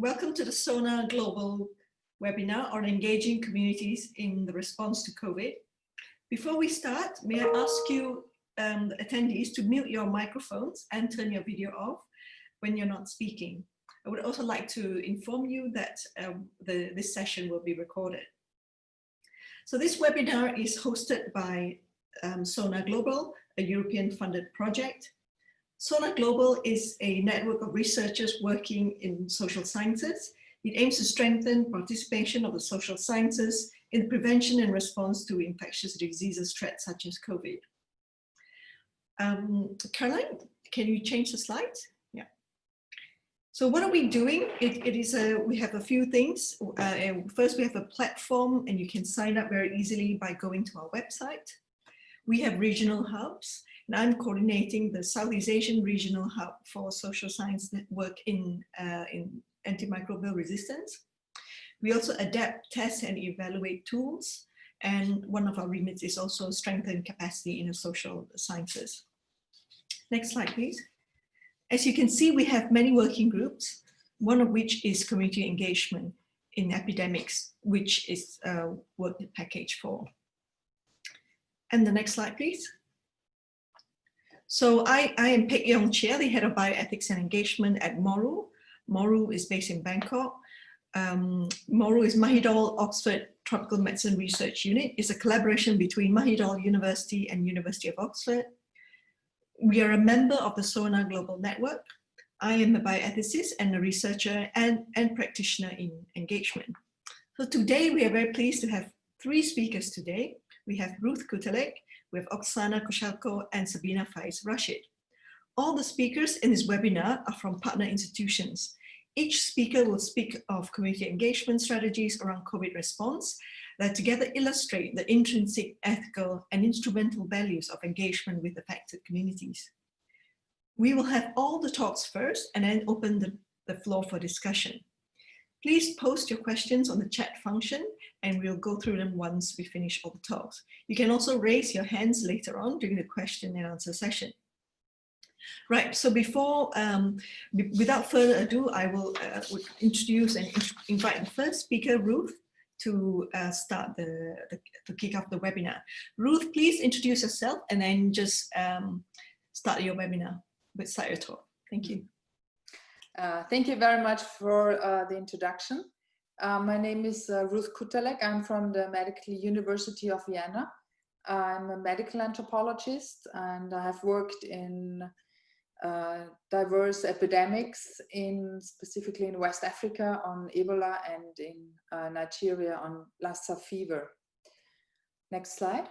Welcome to the Sonar-Global webinar on engaging communities in the response to COVID. Before we start, may I ask you, the attendees, to mute your microphones and turn your video off when you're not speaking. I would also like to inform you that this session will be recorded. So this webinar is hosted by Sonar-Global, a European-funded project. Sonar-Global is a network of researchers working in social sciences. It aims to strengthen participation of the social sciences in prevention and response to infectious diseases threats such as COVID. Caroline, can you change the slides? Yeah. So what are we doing? We have a few things. First, we have a platform, and you can sign up very easily by going to our website. We have regional hubs. And I'm coordinating the Southeast Asian Regional Hub for Social Science Network in antimicrobial resistance. We also adapt, test, and evaluate tools. And one of our remits is also strengthen capacity in the social sciences. Next slide, please. As you can see, we have many working groups, one of which is community engagement in epidemics, which is work package 4. And the next slide, please. So I am Phaik Yeong, the head of bioethics and engagement at MORU. MORU is based in Bangkok. MORU is Mahidol Oxford Tropical Medicine Research Unit. It's a collaboration between Mahidol University and University of Oxford. We are a member of the Sonar-Global network. I am a bioethicist and a researcher and practitioner in engagement. So today we are very pleased to have 3 speakers today. We have Ruth Rutalek, we have Oksana, Koshalko, and Sabina, Faiz, Rashid. All the speakers in this webinar are from partner institutions. Each speaker will speak of community engagement strategies around COVID response that together illustrate the intrinsic, ethical, and instrumental values of engagement with affected communities. We will have all the talks first and then open the floor for discussion. Please post your questions on the chat function and we'll go through them once we finish all the talks. You can also raise your hands later on during the question and answer session. Right, so without further ado, I will introduce and invite the first speaker, Ruth, to kick off the webinar. Ruth, please introduce yourself and then just start your webinar, start your talk. Thank you. Thank you very much for the introduction. My name is Ruth Rutalek. I'm from the Medical University of Vienna. I'm a medical anthropologist and I have worked in diverse epidemics, specifically in West Africa on Ebola and in Nigeria on Lassa fever. Next slide.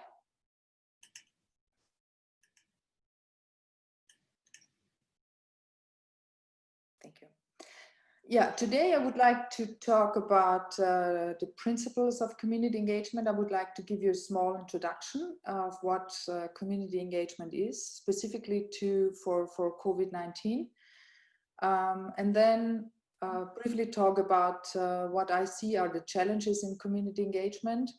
Yeah, today I would like to talk about the principles of community engagement. I would like to give you a small introduction of what community engagement is, specifically for COVID-19. And then briefly talk about what I see are the challenges in community engagement,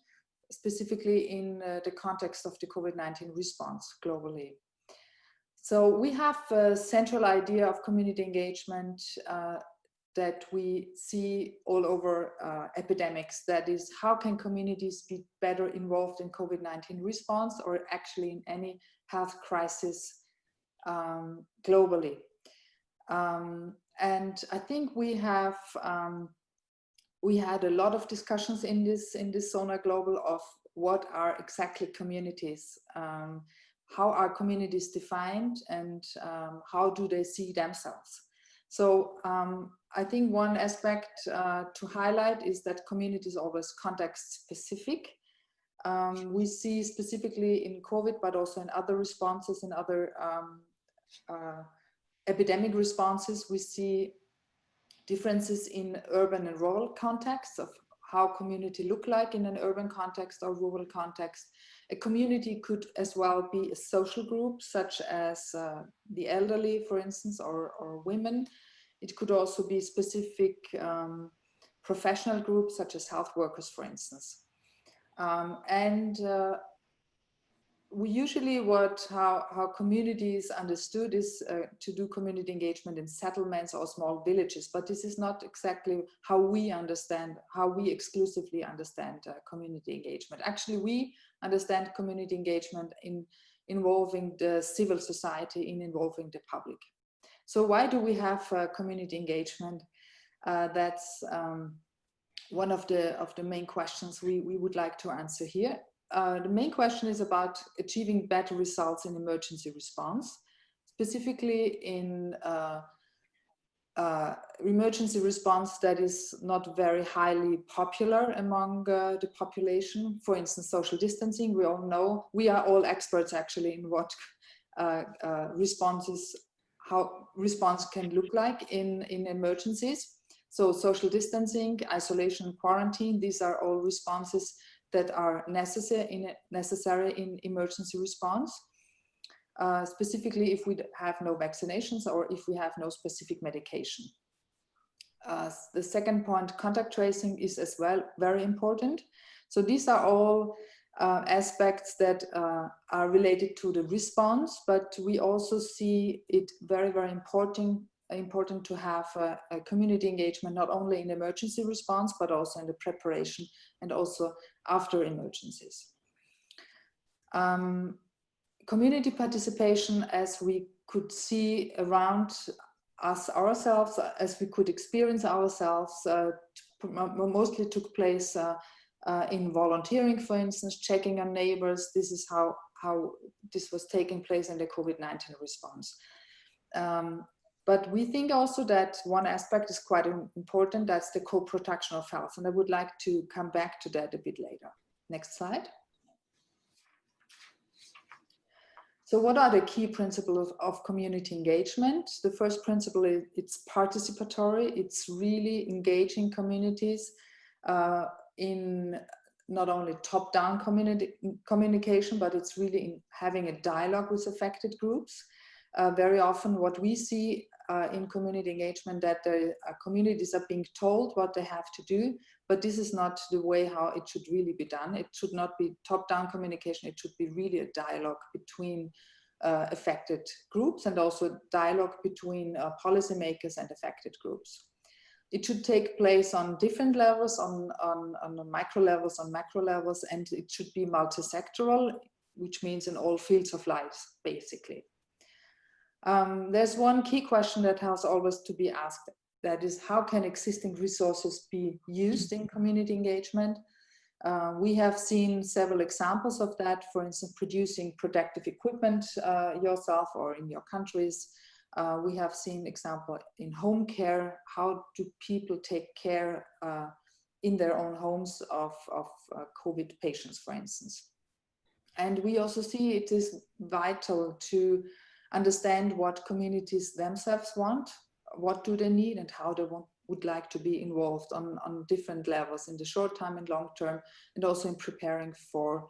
specifically in the context of the COVID-19 response globally. So we have a central idea of community engagement that we see all over epidemics. That is, how can communities be better involved in COVID-19 response or actually in any health crisis globally? And I think we had a lot of discussions in this Sonar-Global of what are exactly communities, how are communities defined, and how do they see themselves? So I think one aspect to highlight is that community is always context specific. We see specifically in COVID, but also in other responses, in other epidemic responses, we see differences in urban and rural contexts of how community look like in an urban context or rural context. A community could as well be a social group, such as the elderly, for instance, or women. It could also be specific professional groups, such as health workers, for instance. we usually how communities understood is to do community engagement in settlements or small villages, but this is not exactly how we exclusively understand community engagement. Actually, we understand community engagement in involving the civil society, in involving the public. So why do we have community engagement? That's one of the main questions we would like to answer here. The main question is about achieving better results in emergency response, specifically in emergency response that is not very highly popular among the population. For instance, social distancing. We all know, we are all experts actually in what how response can look like in emergencies. So social distancing, isolation, quarantine, these are all responses that are necessary in emergency response, specifically if we have no vaccinations or if we have no specific medication. The second point, contact tracing, is as well very important. So these are all aspects that are related to the response, but we also see it very, very important to have a community engagement, not only in emergency response, but also in the preparation and also after emergencies. Community participation, as we could see around us ourselves, as we could experience ourselves, mostly took place in volunteering, for instance, checking on neighbors. This is how this was taking place in the COVID-19 response. But we think also that one aspect is quite important, that's the co-production of health. And I would like to come back to that a bit later. Next slide. So what are the key principles of community engagement? The first principle is it's participatory. It's really engaging communities in not only top-down communication, but it's really in having a dialogue with affected groups. Very often what we see in community engagement, that the communities are being told what they have to do, but this is not the way how it should really be done. It should not be top-down communication. It should be really a dialogue between affected groups, and also dialogue between policymakers and affected groups. It should take place on different levels, on micro levels, on macro levels, and it should be multi-sectoral, which means in all fields of life, basically. There's one key question that has always to be asked, that is, how can existing resources be used in community engagement? We have seen several examples of that, for instance, producing protective equipment yourself or in your countries. We have seen example in home care. How do people take care in their own homes of COVID patients, for instance? And we also see it is vital to understand what communities themselves want, what do they need, and how they would like to be involved on different levels in the short term and long term, and also in preparing for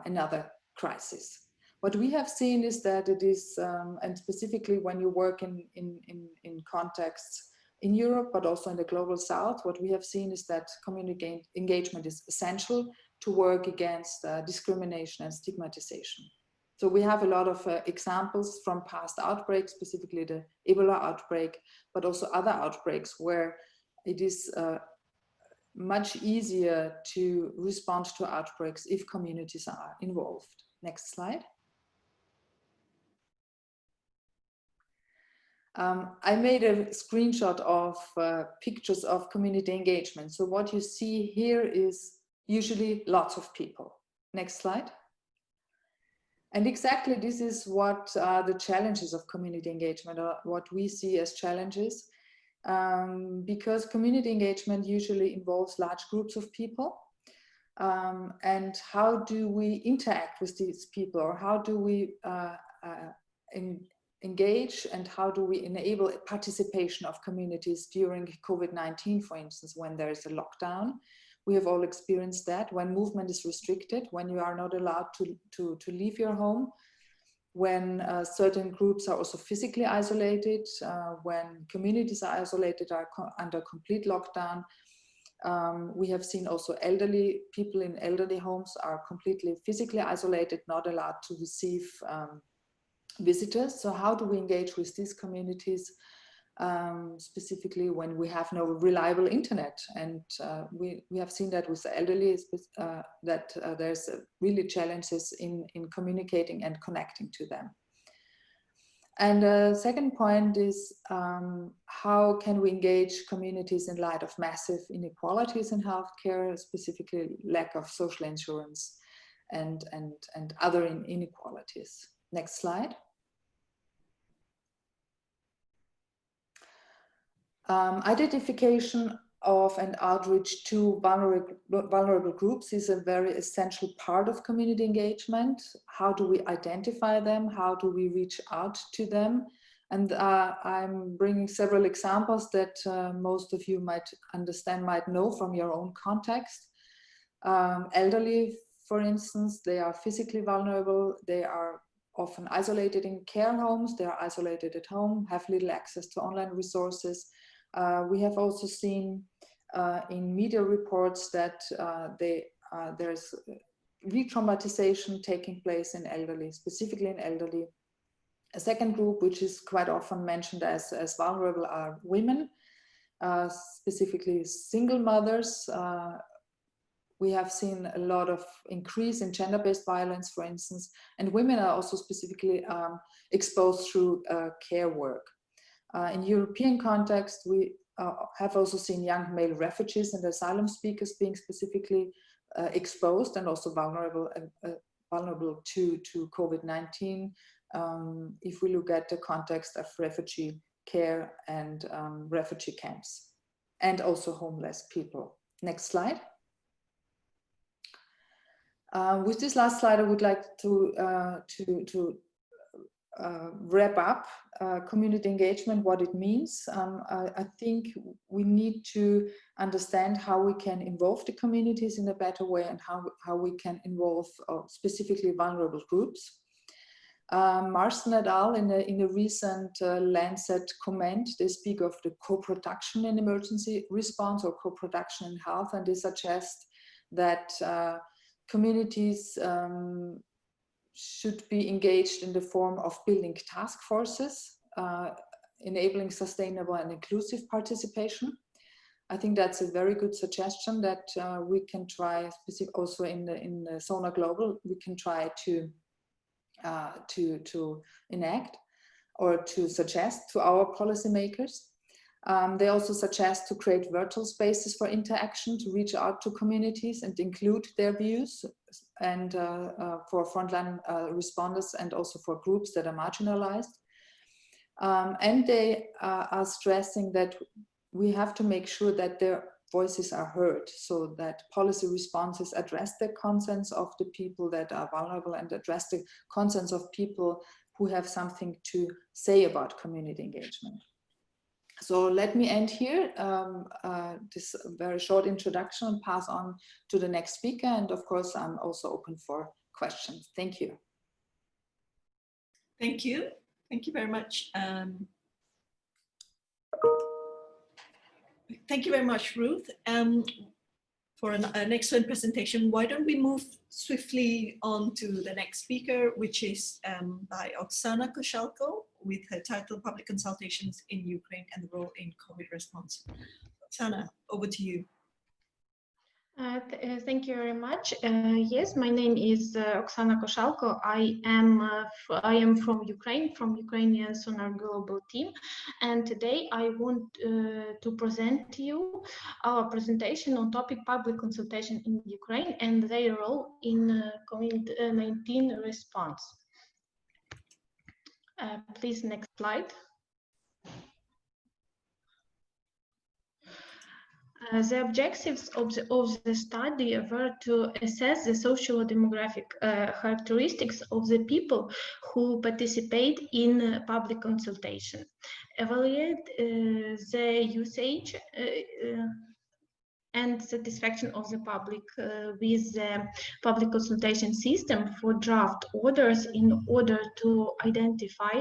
another crisis. What we have seen is that it is, and specifically when you work in contexts in Europe, but also in the global South, what we have seen is that community engagement is essential to work against discrimination and stigmatization. So we have a lot of examples from past outbreaks, specifically the Ebola outbreak, but also other outbreaks where it is much easier to respond to outbreaks if communities are involved. Next slide. I made a screenshot of pictures of community engagement. So what you see here is usually lots of people. Next slide. And exactly this is what the challenges of community engagement are, what we see as challenges, because community engagement usually involves large groups of people. And how do we interact with these people, or how do we engage, and how do we enable participation of communities during COVID-19, for instance, when there is a lockdown? We have all experienced that, when movement is restricted, when you are not allowed to leave your home, when certain groups are also physically isolated, when communities are isolated, are under complete lockdown. We have seen also elderly people in elderly homes are completely physically isolated, not allowed to receive visitors. So how do we engage with these communities, specifically when we have no reliable internet? And we have seen that with the elderly, that there's really challenges in communicating and connecting to them. And the second point is how can we engage communities in light of massive inequalities in healthcare, specifically lack of social insurance and other inequalities. Next slide. Identification of and outreach to vulnerable groups is a very essential part of community engagement. How do we identify them? How do we reach out to them? And I'm bringing several examples that most of you might understand, might know from your own context. Elderly, for instance, they are physically vulnerable. They are often isolated in care homes. They are isolated at home, have little access to online resources. We have also seen in media reports that there's re-traumatization taking place in elderly, specifically in elderly. A second group, which is quite often mentioned as vulnerable, are women, specifically single mothers. We have seen a lot of increase in gender-based violence, for instance, and women are also specifically exposed through care work. In European context, we have also seen young male refugees and asylum seekers being specifically exposed and also vulnerable to COVID-19. If we look at the context of refugee care and refugee camps, and also homeless people. Next slide. With this last slide, I would like to wrap up community engagement, what it means. I think we need to understand how we can involve the communities in a better way and how we can involve specifically vulnerable groups. Marston et al. in a recent Lancet comment, they speak of the co-production in emergency response or co-production in health, and they suggest that communities should be engaged in the form of building task forces, enabling sustainable and inclusive participation. I think that's a very good suggestion that we can try, also in the Sonar-Global, we can try to enact or to suggest to our policymakers. They also suggest to create virtual spaces for interaction, to reach out to communities and include their views, and for frontline responders and also for groups that are marginalized. And they are stressing that we have to make sure that their voices are heard, so that policy responses address the concerns of the people that are vulnerable and address the concerns of people who have something to say about community engagement. So let me end here this very short introduction and pass on to the next speaker. And of course, I'm also open for questions. Thank you. Thank you. Thank you very much. Thank you very much, Ruth, for an excellent presentation. Why don't we move swiftly on to the next speaker, which is by Oksana Koshalko, with her title Public Consultations in Ukraine and the Role in COVID Response. Oksana, over to you. Thank you very much. Yes, my name is Oksana Koshalko. I am from Ukraine, from Ukrainian Sonar-Global team, and today I want to present to you our presentation on topic public consultation in Ukraine and their role in COVID-19 response. Please, next slide. The objectives of the study were to assess the social demographic characteristics of the people who participate in public consultation, evaluate the usage and satisfaction of the public with the public consultation system for draft orders in order to identify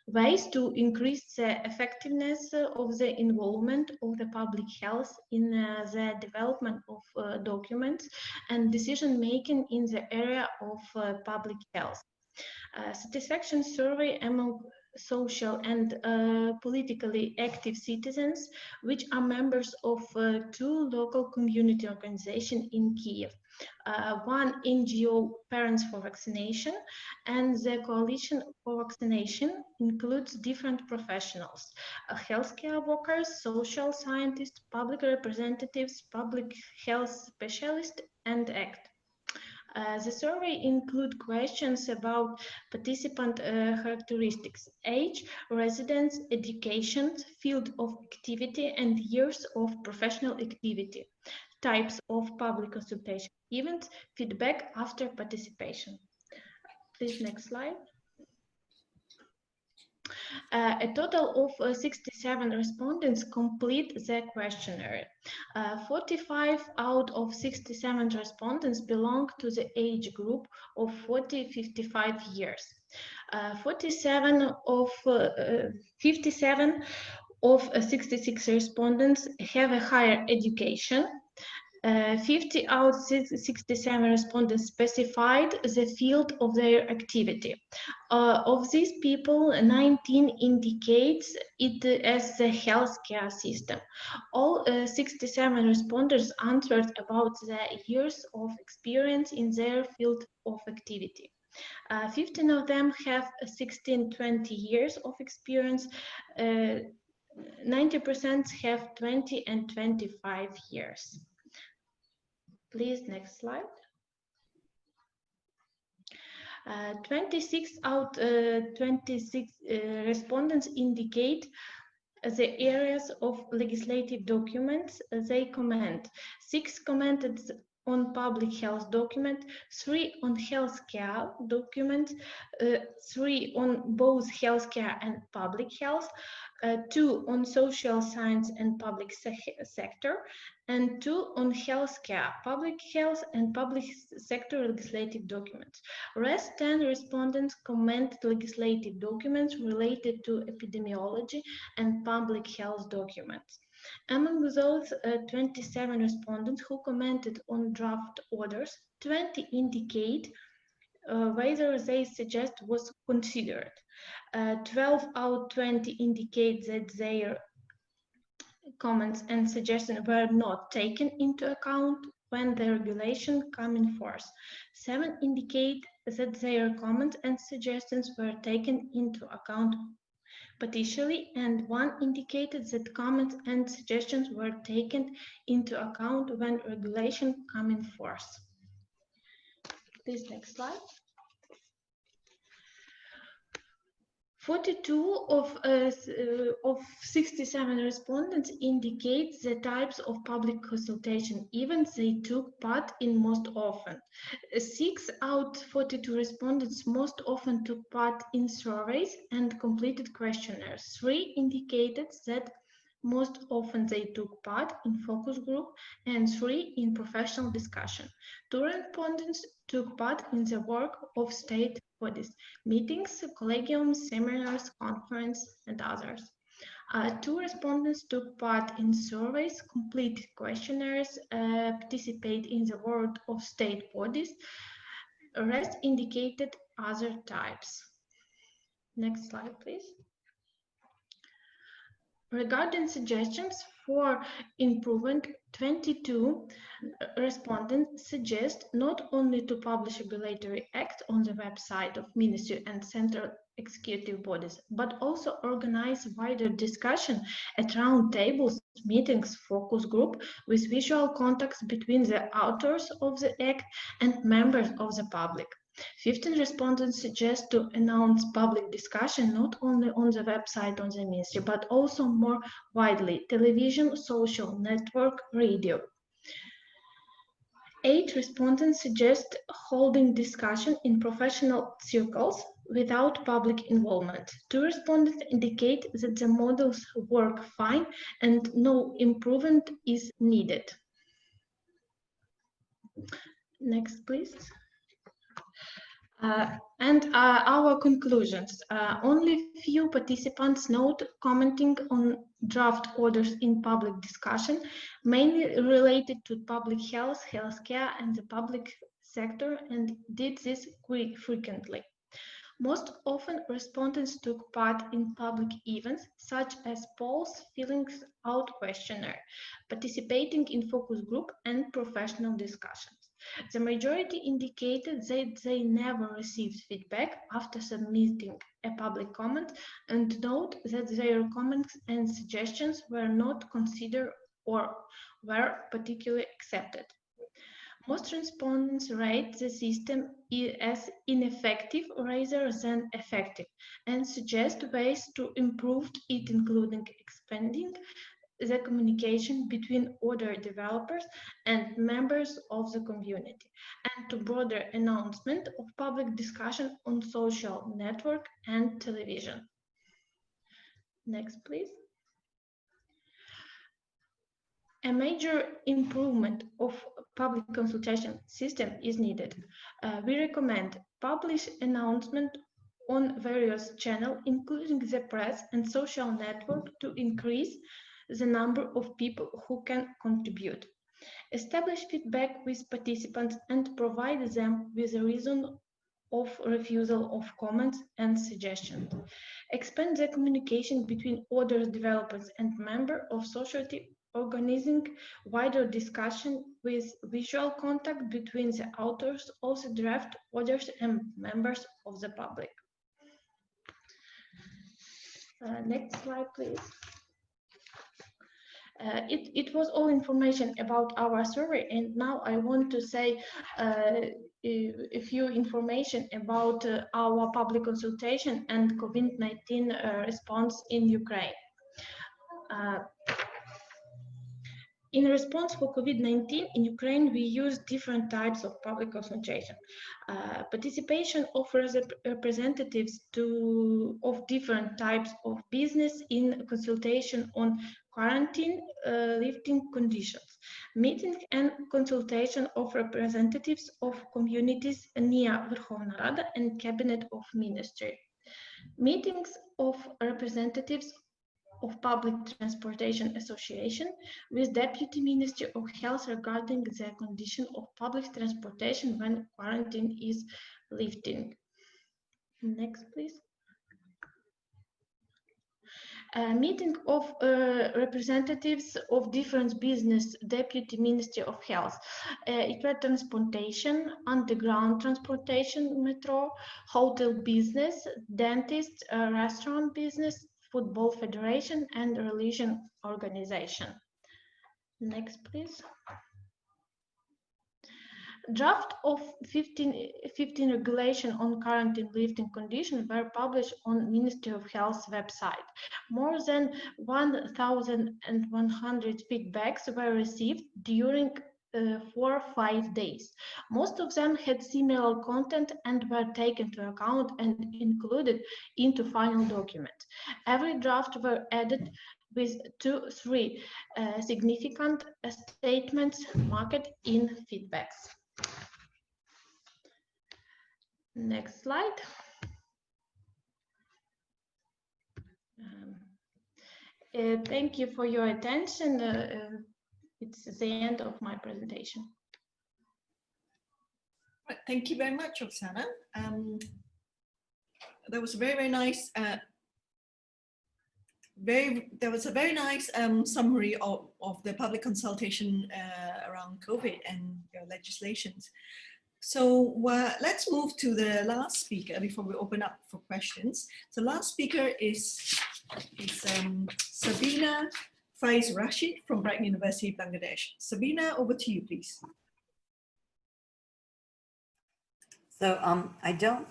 ways to increase the effectiveness of the involvement of the public health in the development of documents and decision making in the area of public health. Satisfaction survey among social and politically active citizens, which are members of two local community organizations in Kiev. One NGO, Parents for Vaccination, and the Coalition for Vaccination includes different professionals, healthcare workers, social scientists, public representatives, public health specialists, and ACT. The survey includes questions about participant characteristics, age, residence, education, field of activity, and years of professional activity, types of public consultation events, feedback after participation. Please, next slide. A total of 67 respondents complete the questionnaire. 45 out of 67 respondents belong to the age group of 40-55 years. 57 of 57 of 66 respondents have a higher education. 50 out of 67 respondents specified the field of their activity. Of these people, 19 indicates it as the healthcare system. All 67 respondents answered about the years of experience in their field of activity. 15 of them have 16-20 years of experience. 90% have 20 and 25 years. Please, next slide. 26 out 26 respondents indicate the areas of legislative documents they comment. 6 commented on public health document, 3 on healthcare document, 3 on both healthcare and public health, 2 on social science and public sector, and 2 on healthcare, public health, and public sector legislative documents. Rest 10 respondents commented legislative documents related to epidemiology and public health documents. Among those 27 respondents who commented on draft orders, 20 indicate whether they suggest was considered. 12 out 20 indicate that their comments and suggestions were not taken into account when the regulation came in force. 7 indicate that their comments and suggestions were taken into account partially, and 1 indicated that comments and suggestions were taken into account when regulation came in force. Please, next slide. 42 of 67 respondents indicate the types of public consultation events they took part in most often. 6 out 42 respondents most often took part in surveys and completed questionnaires. 3 indicated that most often they took part in focus group, and 3 in professional discussion. 2 respondents took part in the work of state bodies, meetings, collegiums, seminars, conferences, and others. 2 respondents took part in surveys, completed questionnaires, participate in the work of state bodies. The rest indicated other types. Next slide, please. Regarding suggestions for improvement, 22 respondents suggest not only to publish regulatory acts on the website of Ministry and Central Executive Bodies, but also organize wider discussion at round tables, meetings, focus group with visual contacts between the authors of the act and members of the public. 15 respondents suggest to announce public discussion not only on the website of the ministry, but also more widely, television, social network, radio. 8 respondents suggest holding discussion in professional circles without public involvement. 2 respondents indicate that the models work fine and no improvement is needed. Next, please. Our conclusions. Only few participants note commenting on draft orders in public discussion, mainly related to public health, healthcare, and the public sector, and did this frequently. Most often, respondents took part in public events such as polls, fillings out questionnaire, participating in focus group and professional discussions. The majority indicated that they never received feedback after submitting a public comment, and note that their comments and suggestions were not considered or were particularly accepted. Most respondents rate the system as ineffective rather than effective and suggest ways to improve it, including expanding the communication between order developers and members of the community, and to broader announcement of public discussion on social network and television. Next, please. A major improvement of public consultation system is needed. We recommend publish announcement on various channels, including the press and social network, to increase the number of people who can contribute. Establish feedback with participants and provide them with a reason of refusal of comments and suggestions. Expand the communication between order developers and members of society, organizing wider discussion with visual contact between the authors of the draft orders and members of the public. Next slide, please. It was all information about our survey, and now I want to say a few information about our public consultation and COVID-19 response in Ukraine. In response for COVID-19 in Ukraine, we use different types of public consultation. Participation of representatives of different types of business in consultation on quarantine lifting conditions. Meeting and consultation of representatives of communities near Verkhovna Rada and Cabinet of Ministry. Meetings of representatives of Public Transportation Association with Deputy Ministry of Health regarding the condition of public transportation when quarantine is lifting. Next, please. Meeting of representatives of different business, Deputy Ministry of Health. It was transportation, underground transportation, metro, hotel business, dentist, restaurant business, Football Federation, and religion organization. Next, please. Draft of 15 regulation on quarantine lifting conditions were published on Ministry of Health website. More than 1,100 feedbacks were received during 4 or 5 days. Most of them had similar content and were taken into account and included into final document. Every draft were added with 2-3 significant statements marked in feedbacks. Next slide. Thank you for your attention. It's the end of my presentation. Thank you very much, Oksana. That was a very nice. There was a very nice summary of the public consultation around COVID and legislations. So let's move to the last speaker before we open up for questions. The last speaker is Sabina, Faiz, Rashid from BRAC University, Bangladesh. Sabina, over to you, please. So I don't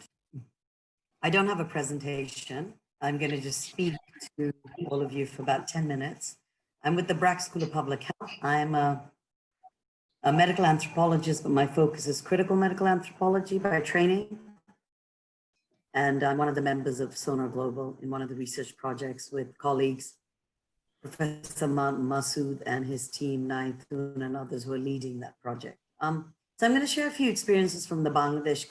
have a presentation. I'm going to just speak to all of you for about 10 minutes. I'm with the BRAC School of Public Health. I'm a medical anthropologist, but my focus is critical medical anthropology by training. And I'm one of the members of Sonar-Global in one of the research projects with colleagues, Professor Masood and his team, Naithun and others who are leading that project. So I'm going to share a few experiences from the Bangladesh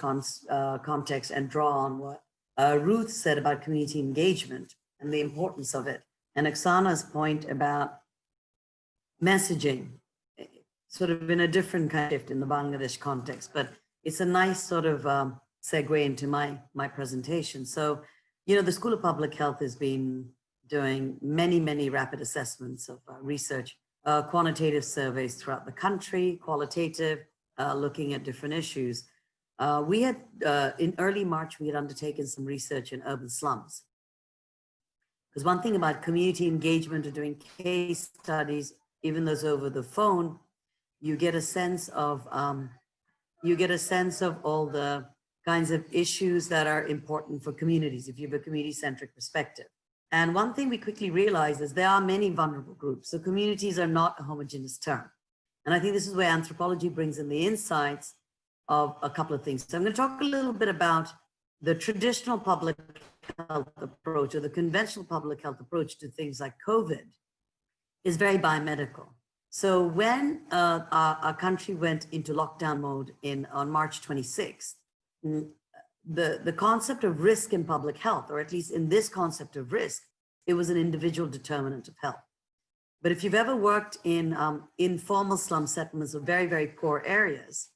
context and draw on what Ruth said about community engagement and the importance of it, and Oksana's point about messaging, sort of in a different kind of shift in the Bangladesh context, but it's a nice sort of segue into my presentation. So, you know, the School of Public Health has been doing many rapid assessments of research, quantitative surveys throughout the country, qualitative, looking at different issues. We had, in early March, we had undertaken some research in urban slums. Because one thing about community engagement or doing case studies, even those over the phone, you get a sense of all the kinds of issues that are important for communities if you have a community-centric perspective. And one thing we quickly realized is there are many vulnerable groups. So communities are not a homogeneous term. And I think this is where anthropology brings in the insights of a couple of things. So I'm going to talk a little bit about the traditional public health approach, or the conventional public health approach to things like COVID, is very biomedical. So when our country went into lockdown mode on March 26th, the concept of risk in public health, or at least in this concept of risk, it was an individual determinant of health. But if you've ever worked in informal slum settlements of very poor areas,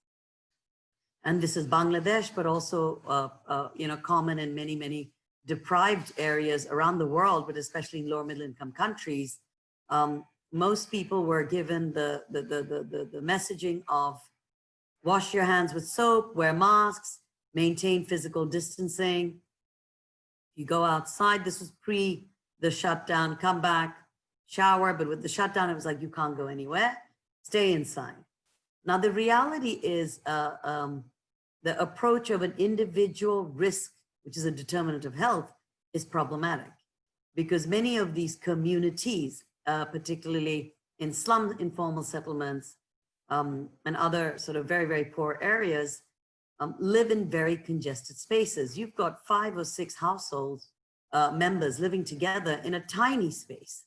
and this is Bangladesh, but also you know, common in many deprived areas around the world, but especially in lower middle income countries, most people were given the messaging of wash your hands with soap, wear masks, maintain physical distancing. You go outside, this was pre the shutdown, come back, shower, but with the shutdown, it was like, you can't go anywhere, stay inside. Now, the reality is the approach of an individual risk, which is a determinant of health, is problematic because many of these communities, particularly in slum informal settlements and other sort of very poor areas, live in very congested spaces. You've got 5 or 6 households members living together in a tiny space.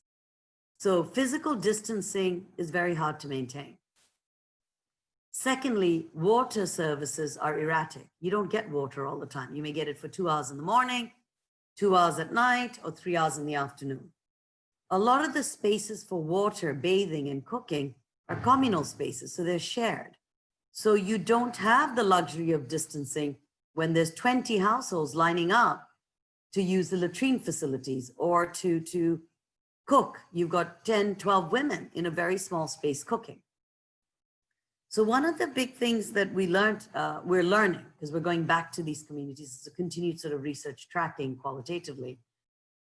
So physical distancing is very hard to maintain. Secondly, water services are erratic. You don't get water all the time. You may get it for 2 hours in the morning, 2 hours at night, or 3 hours in the afternoon. A lot of the spaces for water, bathing, and cooking are communal spaces, so they're shared. So you don't have the luxury of distancing when there's 20 households lining up to use the latrine facilities or to cook. You've got 10, 12 women in a very small space cooking. So one of the big things that we learned, we're learning, because we're going back to these communities, it's a continued sort of research tracking qualitatively,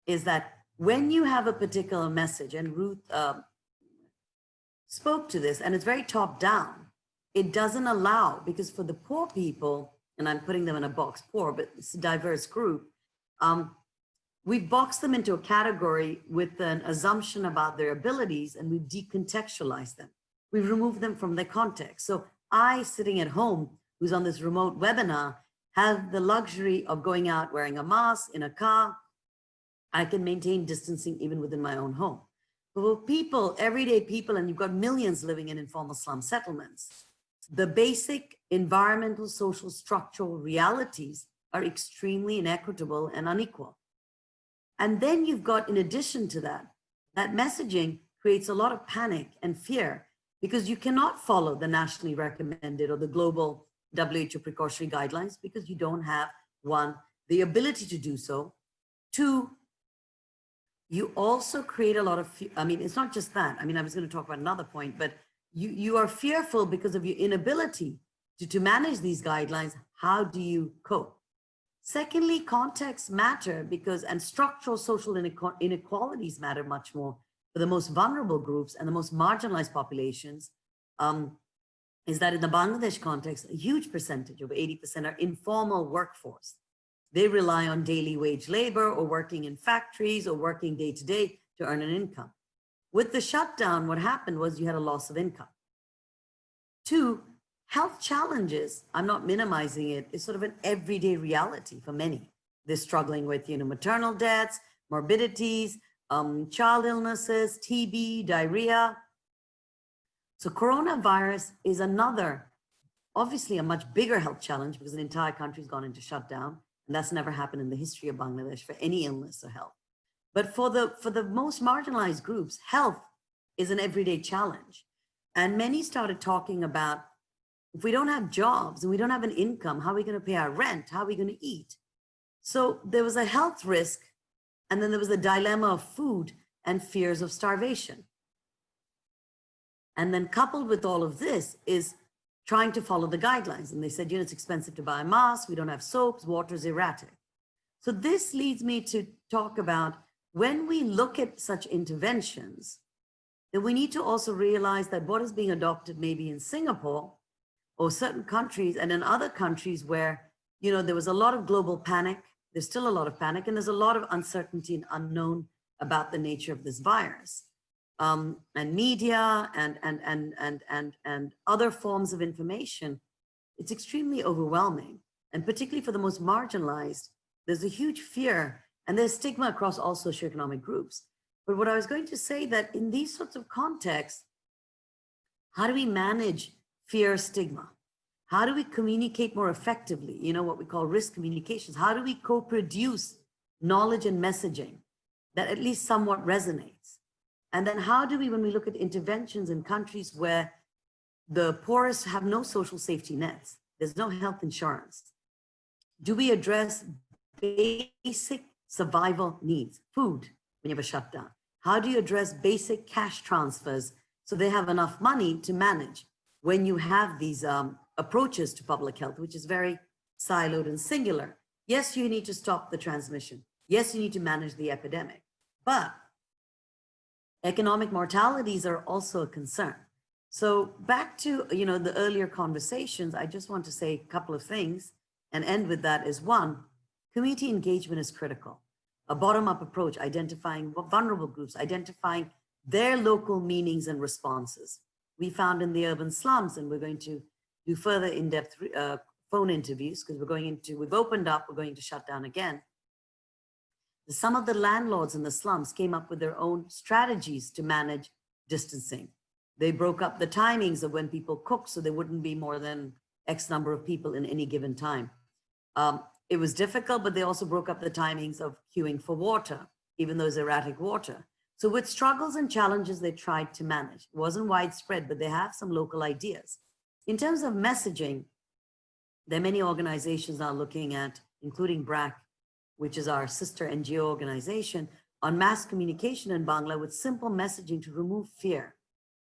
is that when you have a particular message, and Ruth spoke to this, and it's very top down, it doesn't allow, because for the poor people, and I'm putting them in a box, poor, but it's a diverse group, we box them into a category with an assumption about their abilities, and we decontextualize them. We remove them from their context. So I, sitting at home, who's on this remote webinar, have the luxury of going out wearing a mask in a car. I can maintain distancing even within my own home. But for people, everyday people, and you've got millions living in informal slum settlements, the basic environmental, social, structural realities are extremely inequitable and unequal. And then you've got, in addition to that, that messaging creates a lot of panic and fear because you cannot follow the nationally recommended or the global WHO precautionary guidelines because you don't have, 1, the ability to do so. 2, you also create a lot of, I mean, it's not just that. I mean, I was going to talk about another point, but you are fearful because of your inability to manage these guidelines. How do you cope? Secondly, contexts matter because, and structural social inequalities matter much more for the most vulnerable groups and the most marginalized populations, is that in the Bangladesh context, a huge percentage, over 80%, are informal workforce. They rely on daily wage labor or working in factories or working day to day to earn an income. With the shutdown, what happened was you had a loss of income. 2, health challenges, I'm not minimizing it, it's sort of an everyday reality for many. They're struggling with, maternal deaths, morbidities, child illnesses, TB, diarrhea. So coronavirus is another obviously a much bigger health challenge because an entire country's gone into shutdown, and that's never happened in the history of Bangladesh for any illness or health. But for the most marginalized groups, health is an everyday challenge. And many started talking about, if we don't have jobs and we don't have an income, how are we going to pay our rent? How are we going to eat? So there was a health risk, and then there was the dilemma of food and fears of starvation. And then coupled with all of this is trying to follow the guidelines. And they said, you know, it's expensive to buy a mask, we don't have soaps, water's erratic. So this leads me to talk about, when we look at such interventions, that we need to also realize that what is being adopted maybe in Singapore or certain countries, and in other countries where, you know, there was a lot of global panic, there's still a lot of panic, and there's a lot of uncertainty and unknown about the nature of this virus. And media and other forms of information, it's extremely overwhelming. And particularly for the most marginalized, there's a huge fear, and there's stigma across all socioeconomic groups. But what I was going to say, that in these sorts of contexts, how do we manage fear, stigma? How do we communicate more effectively? You know, what we call risk communications. How do we co-produce knowledge and messaging that at least somewhat resonates? And then how do we, when we look at interventions in countries where the poorest have no social safety nets, there's no health insurance, do we address basic survival needs? Food, when you have a shutdown. How do you address basic cash transfers so they have enough money to manage when you have these approaches to public health, which is very siloed and singular? Yes, you need to stop the transmission. Yes, you need to manage the epidemic, but economic mortalities are also a concern. So back to, you know, the earlier conversations, I just want to say a couple of things and end with that. Is one, community engagement is critical. A bottom-up approach, identifying vulnerable groups, identifying their local meanings and responses. We found in the urban slums, and we're going to do further in-depth phone interviews because we've opened up, we're going to shut down again. Some of the landlords in the slums came up with their own strategies to manage distancing. They broke up the timings of when people cook so there wouldn't be more than X number of people in any given time. It was difficult, but they also broke up the timings of queuing for water, even though it's erratic water. So with struggles and challenges, they tried to manage. It wasn't widespread, but they have some local ideas. In terms of messaging, there are many organizations now looking at, including BRAC, which is our sister NGO organization, on mass communication in Bangla with simple messaging to remove fear.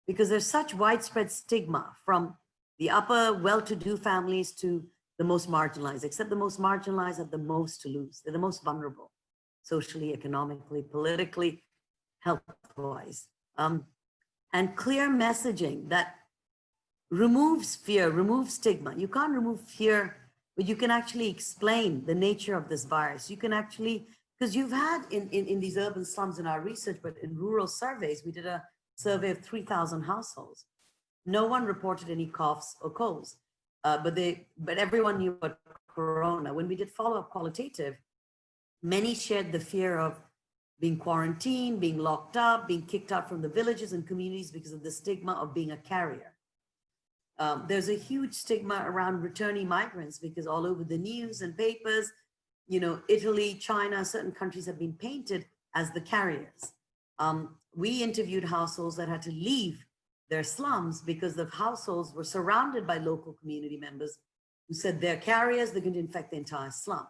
Because there's such widespread stigma from the upper well-to-do families to the most marginalized, except the most marginalized have the most to lose. They're the most vulnerable, socially, economically, politically, health-wise. And clear messaging that removes fear, removes stigma. You can't remove fear, but you can actually explain the nature of this virus. You can actually, because you've had in these urban slums in our research, but in rural surveys, we did a survey of 3,000 households. No one reported any coughs or colds, but everyone knew about corona. When we did follow-up qualitative, many shared the fear of being quarantined, being locked up, being kicked out from the villages and communities because of the stigma of being a carrier. There's a huge stigma around returning migrants because all over the news and papers, you know, Italy, China, certain countries have been painted as the carriers. We interviewed households that had to leave their slums because the households were surrounded by local community members who said they're carriers, they're going to infect the entire slum.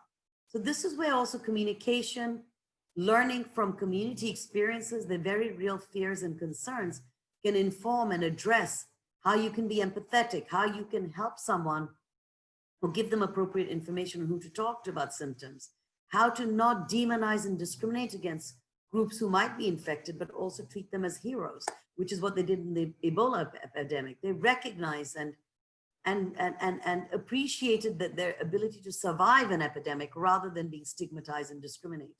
So this is where also communication, learning from community experiences, the very real fears and concerns can inform and address how you can be empathetic, how you can help someone or give them appropriate information on who to talk to about symptoms, how to not demonize and discriminate against groups who might be infected, but also treat them as heroes, which is what they did in the Ebola epidemic. They recognized and appreciated that their ability to survive an epidemic rather than being stigmatized and discriminated.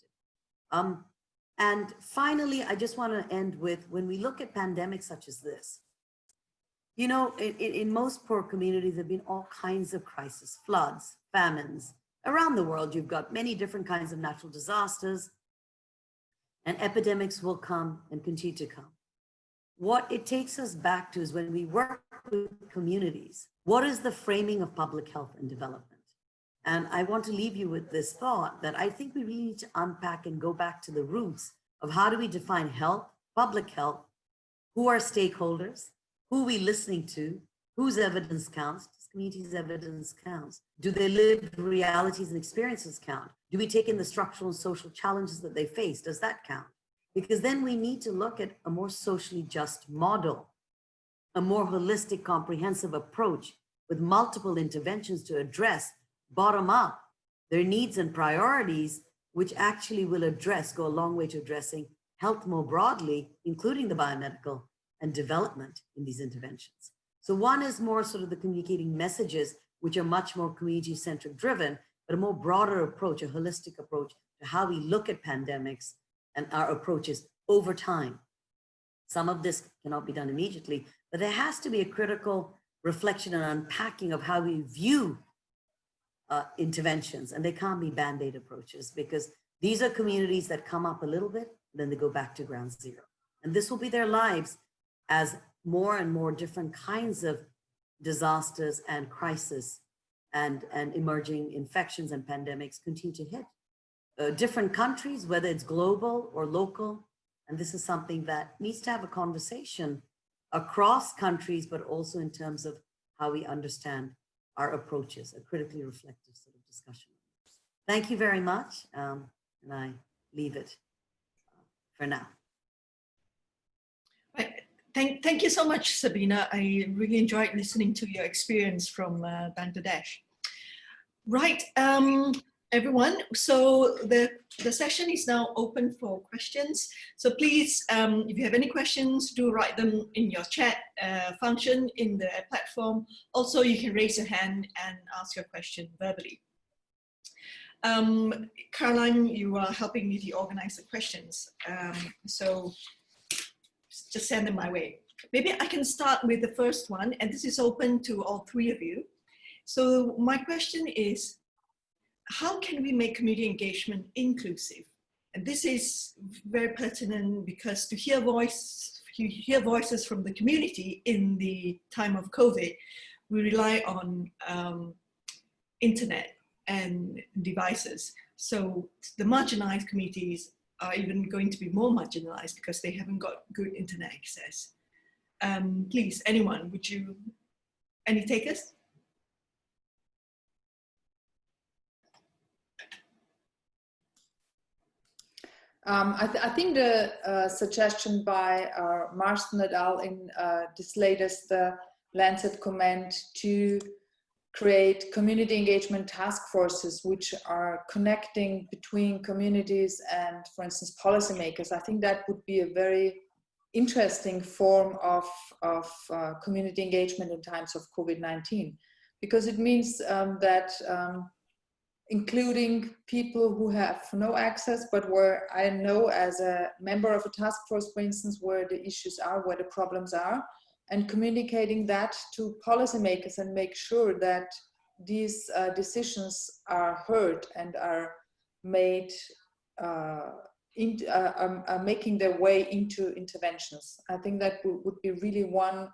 And finally, I just want to end with, when we look at pandemics such as this, you know, in most poor communities, there have been all kinds of crises, floods, famines. Around the world, you've got many different kinds of natural disasters, and epidemics will come and continue to come. What it takes us back to is when we work with communities, what is the framing of public health and development? And I want to leave you with this thought that I think we really need to unpack and go back to the roots of how do we define health, public health, who are stakeholders, who are we listening to, whose evidence counts, does communities' evidence counts? Do they live realities and experiences count? Do we take in the structural and social challenges that they face? Does that count? Because then we need to look at a more socially just model, a more holistic, comprehensive approach with multiple interventions to address bottom up their needs and priorities, which actually will go a long way to addressing health more broadly, including the biomedical and development in these interventions. So one is more sort of the communicating messages, which are much more community-centric driven, but a more broader approach, a holistic approach to how we look at pandemics and our approaches over time. Some of this cannot be done immediately, but there has to be a critical reflection and unpacking of how we view interventions, and they can't be Band-Aid approaches, because these are communities that come up a little bit, then they go back to ground zero. And this will be their lives as more and more different kinds of disasters and crises and emerging infections and pandemics continue to hit different countries, whether it's global or local. And this is something that needs to have a conversation across countries, but also in terms of how we understand our approaches, a critically reflective sort of discussion. Thank you very much. And I leave it for now. Thank you so much, Sabina. I really enjoyed listening to your experience from Bangladesh. Right, everyone. So the session is now open for questions. So please, if you have any questions, do write them in your chat function in the platform. Also, you can raise your hand and ask your question verbally. Caroline, you are helping me to organize the questions. So just send them my way. Maybe I can start with the first one, and this is open to all three of you. So my question is, how can we make community engagement inclusive? And this is very pertinent because to hear voices from the community in the time of COVID, we rely on internet and devices. So the marginalized communities are even going to be more marginalized because they haven't got good internet access. Please, anyone, any takers? I think the suggestion by Marston et al. In this latest Lancet comment to create community engagement task forces which are connecting between communities and, for instance, policymakers, I think that would be a very interesting form of community engagement in times of COVID-19, because it means that including people who have no access, but where I know as a member of a task force, for instance, where the issues are, where the problems are, and communicating that to policymakers and make sure that these decisions are heard and are made, are making their way into interventions. I think that would be really one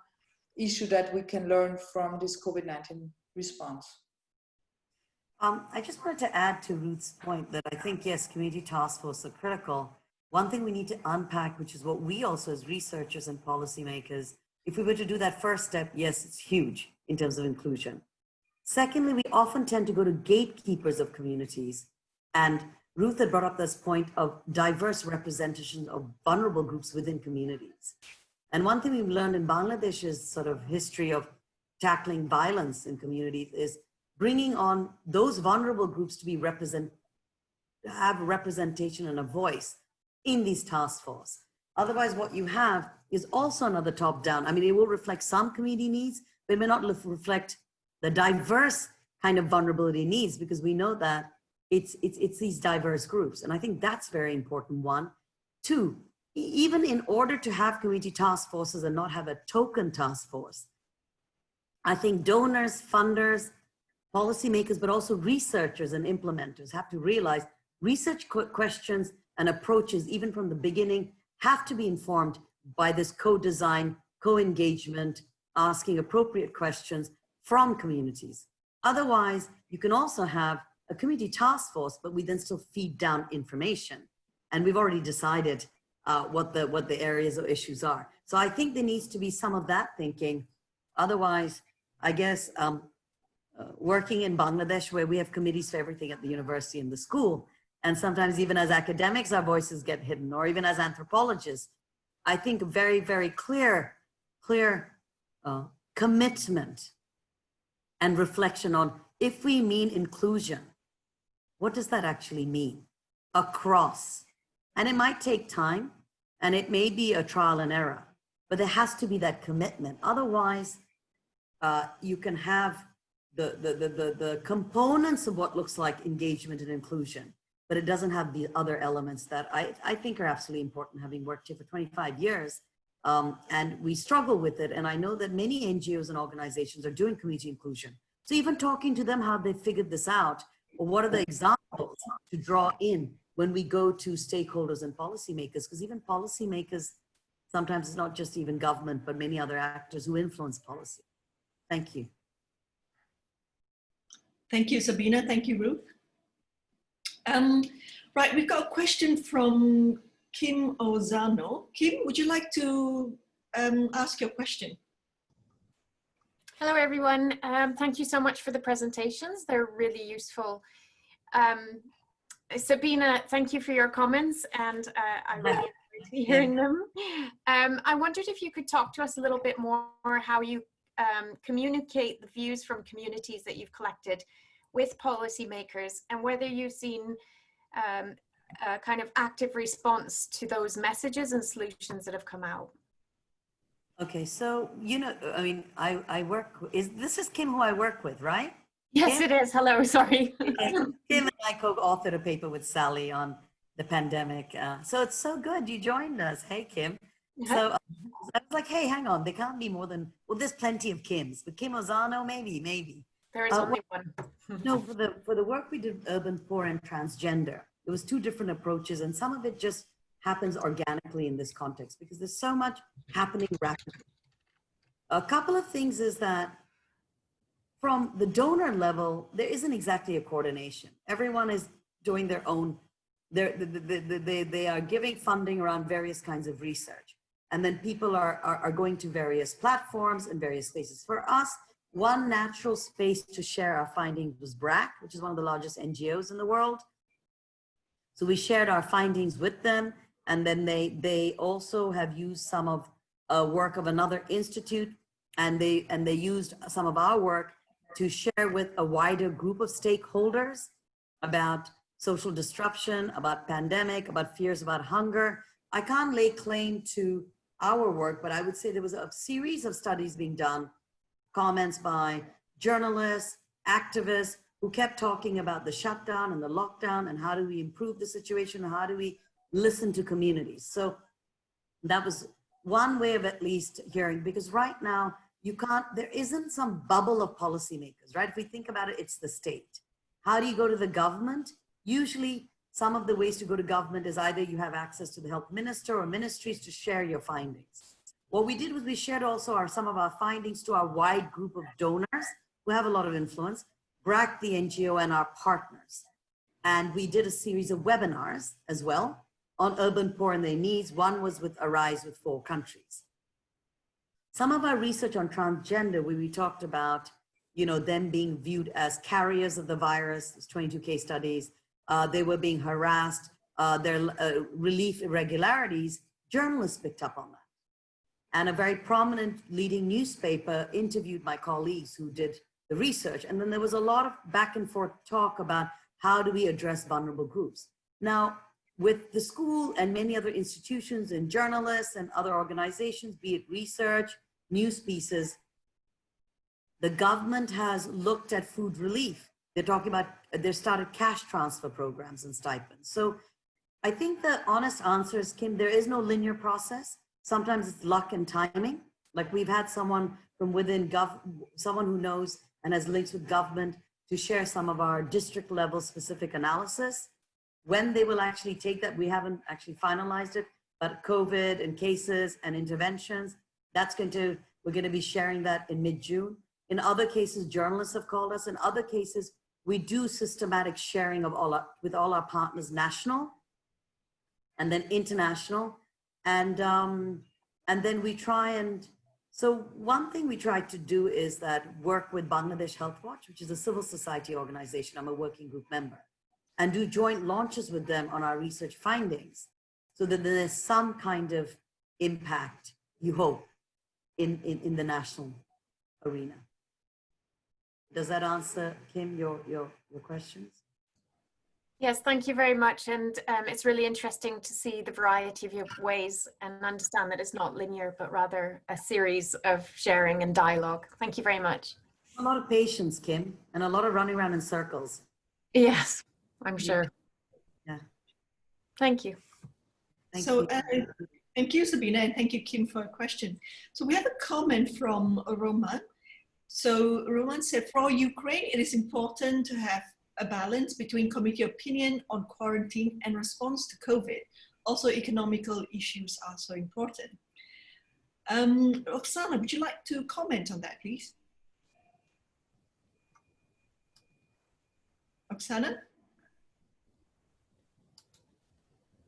issue that we can learn from this COVID-19 response. I just wanted to add to Ruth's point that I think, yes, community task forces are critical. One thing we need to unpack, which is what we also as researchers and policymakers, if we were to do that first step, yes, it's huge in terms of inclusion. Secondly, we often tend to go to gatekeepers of communities. And Ruth had brought up this point of diverse representation of vulnerable groups within communities. And one thing we've learned in Bangladesh's sort of history of tackling violence in communities is bringing on those vulnerable groups to have representation and a voice in these task forces. Otherwise, what you have is also another top-down. I mean, it will reflect some community needs, but it may not reflect the diverse kind of vulnerability needs, because we know that it's these diverse groups. And I think that's very important, one. Two, even in order to have community task forces and not have a token task force, I think donors, funders, policymakers, but also researchers and implementers have to realize research questions and approaches, even from the beginning, have to be informed by this co-design, co-engagement, asking appropriate questions from communities. Otherwise, you can also have a community task force, but we then still feed down information. And we've already decided what the areas or issues are. So I think there needs to be some of that thinking. Otherwise, I guess working in Bangladesh, where we have committees for everything at the university and the school, and sometimes even as academics, our voices get hidden, or even as anthropologists, I think a very, very clear commitment and reflection on, if we mean inclusion, what does that actually mean across? And it might take time, and it may be a trial and error, but there has to be that commitment. Otherwise, you can have the components of what looks like engagement and inclusion, but it doesn't have the other elements that I think are absolutely important, having worked here for 25 years. And we struggle with it. And I know that many NGOs and organizations are doing community inclusion. So even talking to them how they figured this out, or what are the examples to draw in when we go to stakeholders and policymakers, because even policymakers, sometimes it's not just even government, but many other actors who influence policy. Thank you. Thank you, Sabina. Thank you, Ruth. Right, we've got a question from Kim Ozano. Kim, would you like to ask your question? Hello, everyone. Thank you so much for the presentations. They're really useful. Sabina, thank you for your comments, and I really enjoyed hearing them. I wondered if you could talk to us a little bit more how you communicate the views from communities that you've collected with policymakers, and whether you've seen a kind of active response to those messages and solutions that have come out. Okay, so, you know, I mean, I work, this is Kim who I work with, right? Yes, Kim? it is. Hello, sorry. Kim and I co-authored a paper with Sally on the pandemic. So it's so good you joined us. Hey, Kim. So I was like, hey, hang on, there can't be more than, well, there's plenty of Kims, but Kim Ozano, maybe. There is only one. No, for the work we did, urban, poor, and transgender, there was 2 different approaches, and some of it just happens organically in this context because there's so much happening rapidly. A couple of things is that from the donor level, there isn't exactly a coordination. Everyone is doing their own, they are giving funding around various kinds of research. And then people are going to various platforms and various spaces. For us, one natural space to share our findings was BRAC, which is one of the largest NGOs in the world. So we shared our findings with them. And then they also have used some of work of another institute, and they used some of our work to share with a wider group of stakeholders about social disruption, about pandemic, about fears about hunger. I can't lay claim to our work, but I would say there was a series of studies being done, comments by journalists, activists, who kept talking about the shutdown and the lockdown and how do we improve the situation, and how do we listen to communities. So that was one way of at least hearing, because right now you can't, there isn't some bubble of policymakers, right? If we think about it, it's the state. How do you go to the government? Usually some of the ways to go to government is either you have access to the health minister or ministries to share your findings. What we did was we shared also some of our findings to our wide group of donors who have a lot of influence, BRAC, the NGO, and our partners. And we did a series of webinars as well on urban poor and their needs. One was with Arise with 4 countries. Some of our research on transgender, where we talked about, you know, them being viewed as carriers of the virus, there's 22 case studies, they were being harassed, their relief irregularities, journalists picked up on that. And a very prominent leading newspaper interviewed my colleagues who did the research. And then there was a lot of back and forth talk about how do we address vulnerable groups. Now, with the school and many other institutions and journalists and other organizations, be it research, news pieces, the government has looked at food relief. They're talking about, they've started cash transfer programs and stipends. So I think the honest answer is, Kim, there is no linear process. Sometimes it's luck and timing. Like we've had someone from within someone who knows and has links with government to share some of our district level specific analysis. When they will actually take that, we haven't actually finalized it, but COVID and cases and interventions, We're going to be sharing that in mid-June. In other cases, journalists have called us. In other cases, we do systematic sharing of with all our partners, national and then international. And then we try and, so one thing we try to do is that work with Bangladesh Healthwatch, which is a civil society organization. I'm a working group member, and do joint launches with them on our research findings so that there's some kind of impact, you hope, in the national arena. Does that answer, Kim, your questions? Yes, thank you very much. And it's really interesting to see the variety of your ways and understand that it's not linear, but rather a series of sharing and dialogue. Thank you very much. A lot of patience, Kim, and a lot of running around in circles. Yes, I'm sure. Yeah. Thank you. Thank you, Sabina, and thank you, Kim, for a question. So we have a comment from Roman. So Roman said, for Ukraine, it is important to have a balance between community opinion on quarantine and response to COVID. Also, economical issues are so important. Oksana, would you like to comment on that, please? Oksana?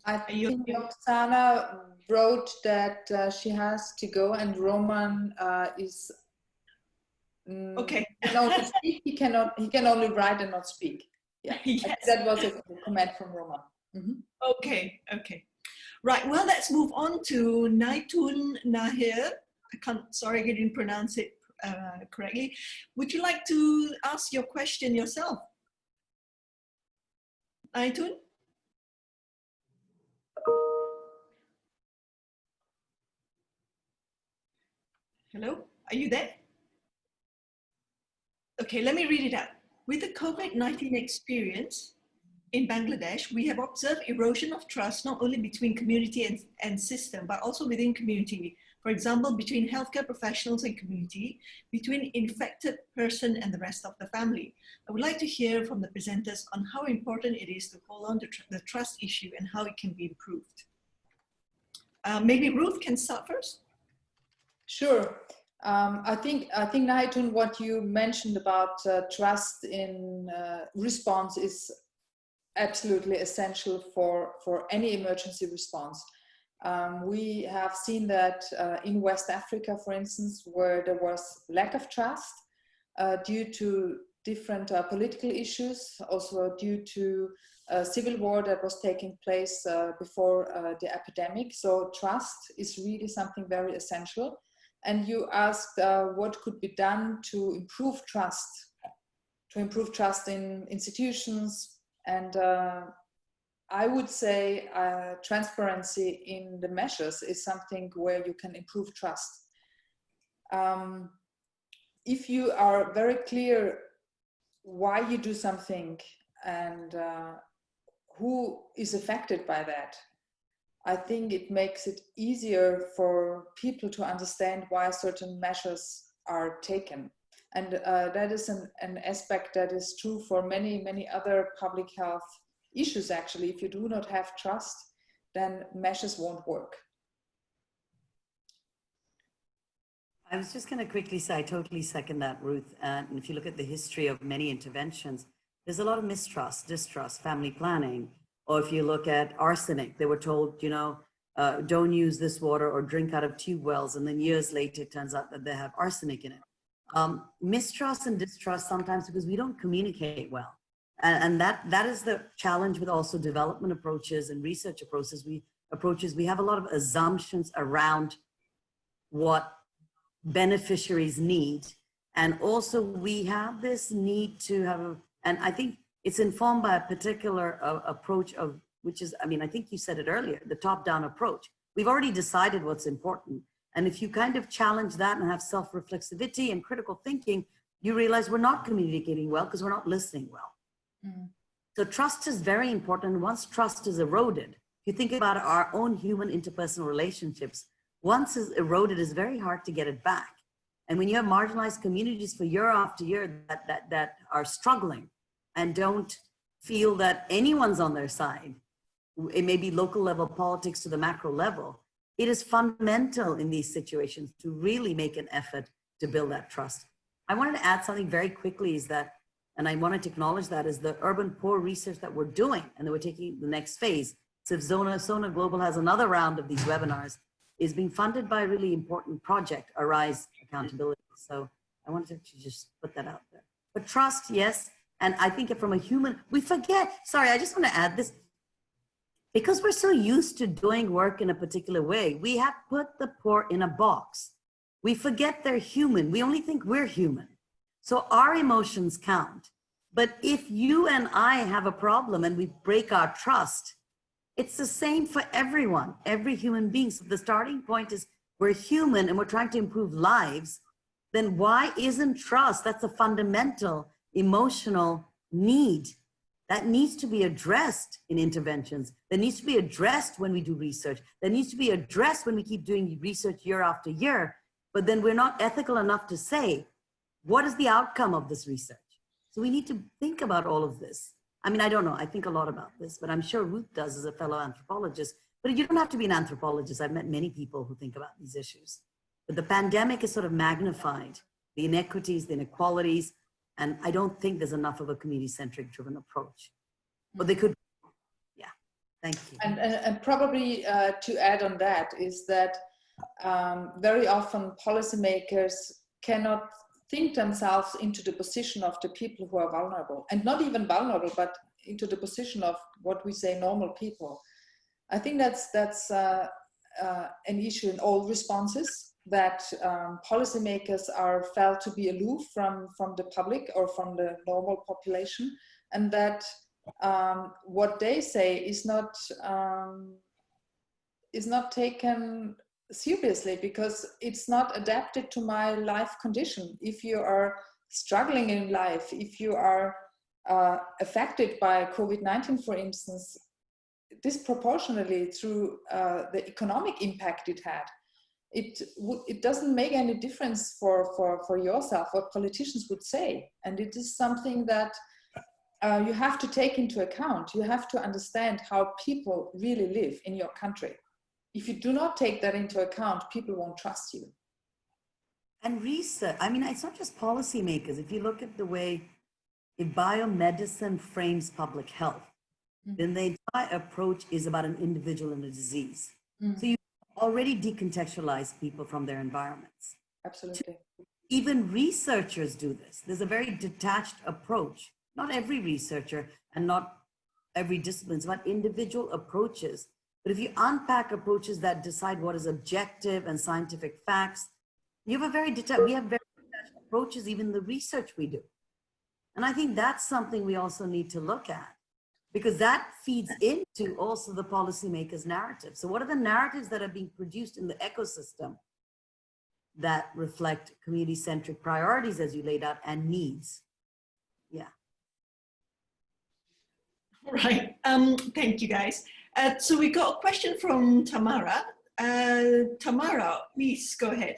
I think Oksana wrote that she has to go, and Roman is okay. He can only write and not speak. Yeah, Yes. That was a comment from Roman. Mm-hmm. Okay. Right. Well, let's move on to Naitun Nahir. Sorry, I didn't pronounce it correctly. Would you like to ask your question yourself, Naitun? Hello, are you there? Okay, let me read it out. With the COVID-19 experience in Bangladesh, we have observed erosion of trust not only between community and system, but also within community. For example, between healthcare professionals and community, between infected person and the rest of the family. I would like to hear from the presenters on how important it is to hold on to the trust issue and how it can be improved. Maybe Ruth can start first. Sure. I think Naitun, what you mentioned about trust in response is absolutely essential for any emergency response. We have seen that in West Africa, for instance, where there was lack of trust due to different political issues, also due to civil war that was taking place before the epidemic. So trust is really something very essential. And you asked what could be done to improve trust in institutions. And I would say transparency in the measures is something where you can improve trust. If you are very clear why you do something and who is affected by that, I think it makes it easier for people to understand why certain measures are taken. And that is an aspect that is true for many, many other public health issues, actually. If you do not have trust, then measures won't work. I was just going to quickly say, I totally second that, Ruth. And if you look at the history of many interventions, there's a lot of mistrust, distrust, family planning. Or if you look at arsenic, they were told, you know, don't use this water or drink out of tube wells. And then years later, it turns out that they have arsenic in it. Mistrust and distrust sometimes because we don't communicate well. And that is the challenge with also development approaches and research approaches. We have a lot of assumptions around what beneficiaries need. And also we have this need to have, and I think it's informed by a particular approach of, which is, I mean, I think you said it earlier, the top-down approach. We've already decided what's important. And if you kind of challenge that and have self-reflexivity and critical thinking, you realize we're not communicating well because we're not listening well. Mm-hmm. So trust is very important. Once trust is eroded, if you think about our own human interpersonal relationships, once it's eroded, it's very hard to get it back. And when you have marginalized communities for year after year that are struggling and don't feel that anyone's on their side, it may be local level politics to the macro level, it is fundamental in these situations to really make an effort to build that trust. I wanted to add something very quickly is that, and I wanted to acknowledge that, is the urban poor research that we're doing and that we're taking the next phase. So if Sonar-Global has another round of these webinars, is being funded by a really important project, Arise Accountability. So I wanted to just put that out there. But trust, yes. And I think from a human, we forget, sorry, I just want to add this. Because we're so used to doing work in a particular way, we have put the poor in a box. We forget they're human. We only think we're human. So our emotions count. But if you and I have a problem and we break our trust, it's the same for everyone, every human being. So the starting point is we're human and we're trying to improve lives. Then why isn't trust? That's a fundamental emotional need that needs to be addressed in interventions. That needs to be addressed when we do research. That needs to be addressed when we keep doing research year after year. But then we're not ethical enough to say, what is the outcome of this research? So we need to think about all of this. I mean, I don't know, I think a lot about this, but I'm sure Ruth does as a fellow anthropologist. But you don't have to be an anthropologist. I've met many people who think about these issues. But the pandemic has sort of magnified the inequities, the inequalities, and I don't think there's enough of a community-centric driven approach. But they could, yeah, thank you. And probably to add on that is that very often policymakers cannot think themselves into the position of the people who are vulnerable, and not even vulnerable, but into the position of what we say normal people. I think that's an issue in all responses, that policymakers are felt to be aloof from the public or from the normal population, and that what they say is not taken seriously because it's not adapted to my life condition. If you are struggling in life, if you are affected by COVID-19, for instance, disproportionately through the economic impact it had, it doesn't make any difference for yourself what politicians would say. And it is something that you have to take into account. You have to understand how people really live in your country. If you do not take that into account, people won't trust you. And research, I mean, it's not just policymakers. If you look at the way if biomedicine frames public health, then the entire approach is about an individual and a disease. So you already decontextualize people from their environments. Absolutely. Even researchers do this. There's a very detached approach. Not every researcher and not every discipline, it's about individual approaches. But if you unpack approaches that decide what is objective and scientific facts, you have a very we have very detached approaches, even the research we do. And I think that's something we also need to look at, because that feeds into also the policymakers' narrative. So what are the narratives that are being produced in the ecosystem that reflect community-centric priorities, as you laid out, and needs? Yeah. Right. Thank you, guys. So we got a question from Tamara. Tamara, please go ahead.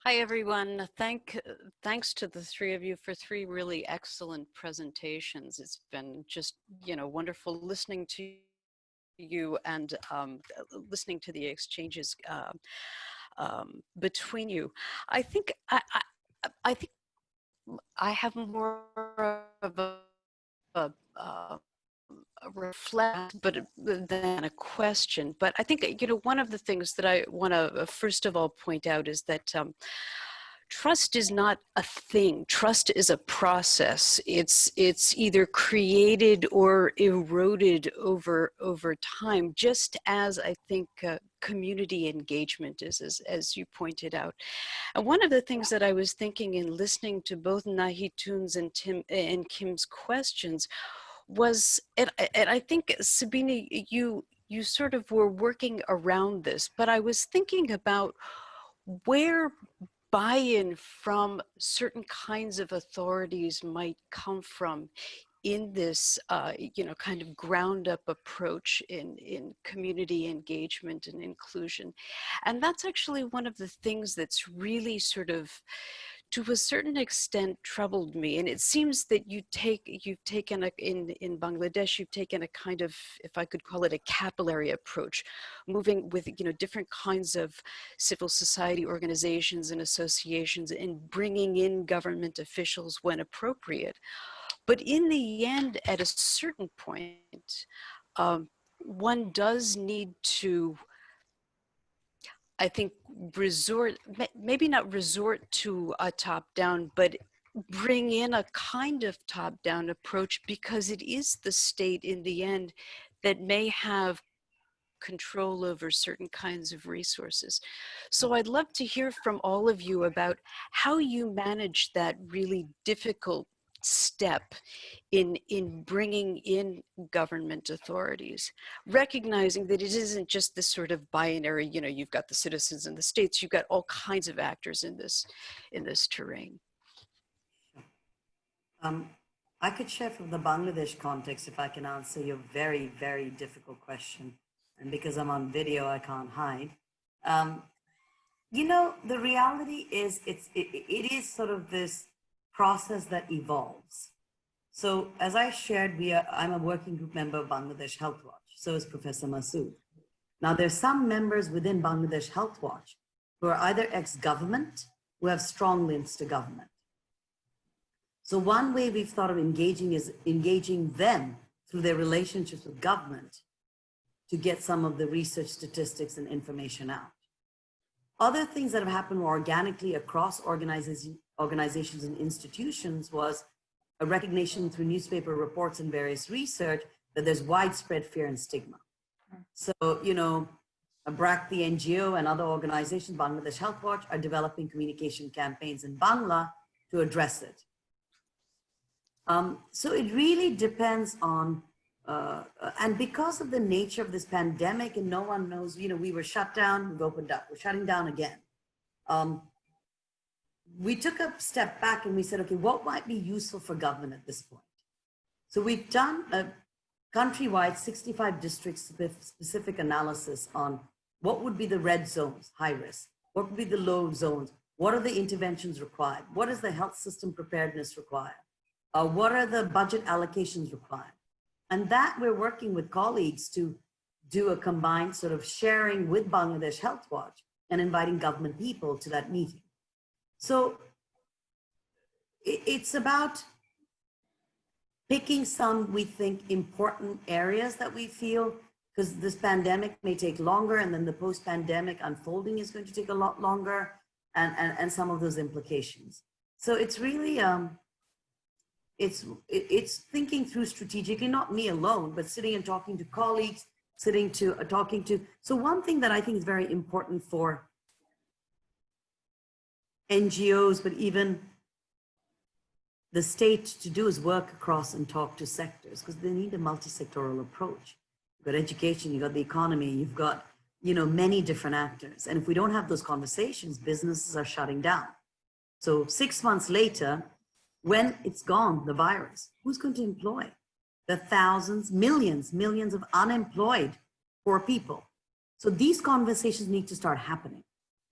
Hi, everyone. Thanks to the three of you for three really excellent presentations. It's been just, wonderful listening to you and listening to the exchanges between you. I think I have more of a reflect, but than a question. But I think, one of the things that I want to first of all point out is that trust is not a thing. Trust is a process. It's either created or eroded over time, just as I think community engagement is, as you pointed out. And one of the things that I was thinking in listening to both Nahitun's and Kim's questions was, and I think, Sabina, you sort of were working around this, but I was thinking about where buy-in from certain kinds of authorities might come from in this, kind of ground-up approach in community engagement and inclusion. And that's actually one of the things that's really sort of to a certain extent troubled me. And it seems that you've taken in Bangladesh, you've taken a kind of, if I could call it, a capillary approach, moving with, different kinds of civil society organizations and associations, and bringing in government officials when appropriate. But in the end, at a certain point, one does need to, I think, maybe not resort to a top-down, but bring in a kind of top-down approach, because it is the state in the end that may have control over certain kinds of resources. So I'd love to hear from all of you about how you manage that really difficult step in bringing in government authorities, recognizing that it isn't just this sort of binary, you've got the citizens and the states, you've got all kinds of actors in this terrain. I could share from the Bangladesh context, if I can answer your very, very difficult question. And because I'm on video, I can't hide. The reality is it is sort of this process that evolves. So as I shared, I'm a working group member of Bangladesh Healthwatch. So is Professor Masood. Now there's some members within Bangladesh Healthwatch who are either ex-government, who have strong links to government. So one way we've thought of engaging is engaging them through their relationships with government to get some of the research statistics and information out. Other things that have happened organically across organizations and institutions was a recognition through newspaper reports and various research that there's widespread fear and stigma. So, BRAC, the NGO, and other organizations, Bangladesh Healthwatch, are developing communication campaigns in Bangla to address it. So it really depends on, and because of the nature of this pandemic, and no one knows, we were shut down, we've opened up, we're shutting down again. We took a step back and we said, okay, what might be useful for government at this point? So we've done a countrywide 65 district specific analysis on what would be the red zones, high risk, what would be the low zones, what are the interventions required, what is the health system preparedness required, what are the budget allocations required? And that we're working with colleagues to do a combined sort of sharing with Bangladesh Healthwatch and inviting government people to that meeting. So it's about picking some, we think, important areas that we feel, because this pandemic may take longer, and then the post-pandemic unfolding is going to take a lot longer, and some of those implications. So it's really, it's thinking through strategically, not me alone, but sitting and talking to colleagues, so one thing that I think is very important for NGOs, but even the state to do is work across and talk to sectors, because they need a multi-sectoral approach. You've got education, you've got the economy, you've got, many different actors. And if we don't have those conversations, businesses are shutting down. So 6 months later, when it's gone, the virus, who's going to employ the thousands, millions of unemployed poor people? So these conversations need to start happening.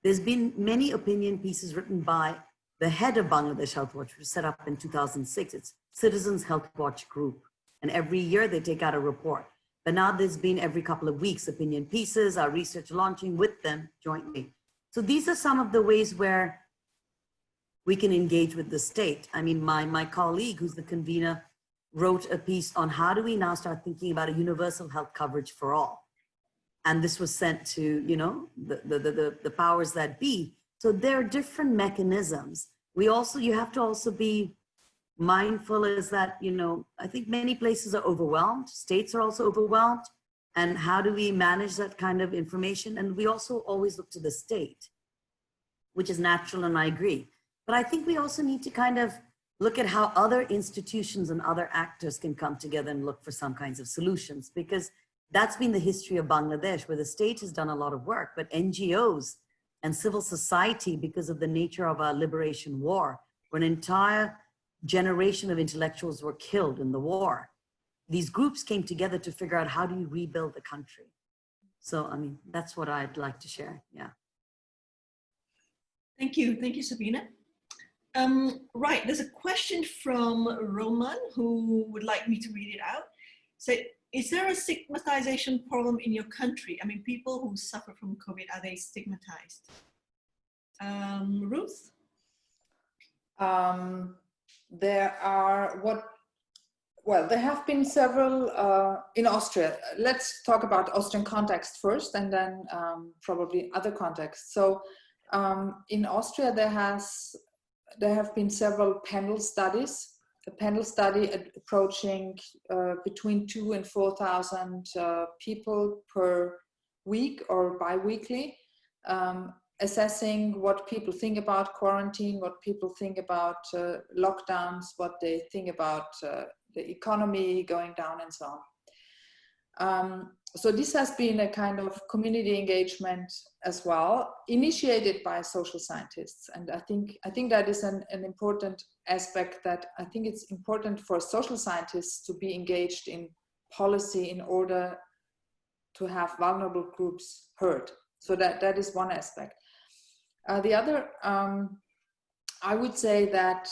There's been many opinion pieces written by the head of Bangladesh Healthwatch, which was set up in 2006. It's Citizens Healthwatch Group. And every year they take out a report. But now there's been every couple of weeks opinion pieces, our research launching with them jointly. So these are some of the ways where we can engage with the state. I mean, my colleague, who's the convener, wrote a piece on how do we now start thinking about a universal health coverage for all. And this was sent to, the powers that be. So there are different mechanisms. You have to also be mindful is that, I think many places are overwhelmed. States are also overwhelmed. And how do we manage that kind of information? And we also always look to the state, which is natural, and I agree. But I think we also need to kind of look at how other institutions and other actors can come together and look for some kinds of solutions, because that's been the history of Bangladesh, where the state has done a lot of work, but NGOs and civil society, because of the nature of our liberation war, where an entire generation of intellectuals were killed in the war, these groups came together to figure out how do you rebuild the country. So, I mean, that's what I'd like to share, yeah. Thank you, Sabina. Right, there's a question from Roman who would like me to read it out. So, is there a stigmatization problem in your country? I mean, people who suffer from COVID, are they stigmatized? Ruth? There have been several in Austria. Let's talk about Austrian context first, and then probably other contexts. So in Austria, there have been several panel studies. A panel study approaching between 2,000 and 4,000 people per week or bi-weekly, assessing what people think about quarantine, what people think about lockdowns, what they think about the economy going down, and so on. So this has been a kind of community engagement as well, initiated by social scientists. And I think that is an important aspect, that I think it's important for social scientists to be engaged in policy in order to have vulnerable groups heard. So that is one aspect. The other, I would say that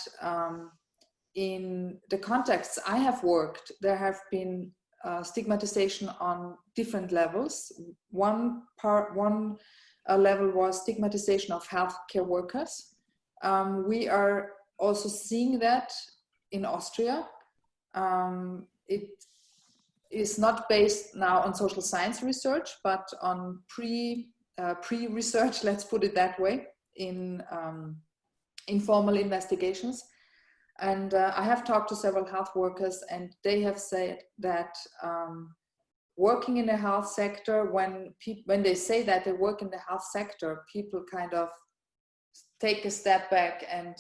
in the contexts I have worked, there have been stigmatization on different levels. One level was stigmatization of healthcare workers. We are also seeing that in Austria. It is not based now on social science research, but on pre-research, let's put it that way, in informal investigations. And I have talked to several health workers, and they have said that working in the health sector, when they say that they work in the health sector, people kind of take a step back and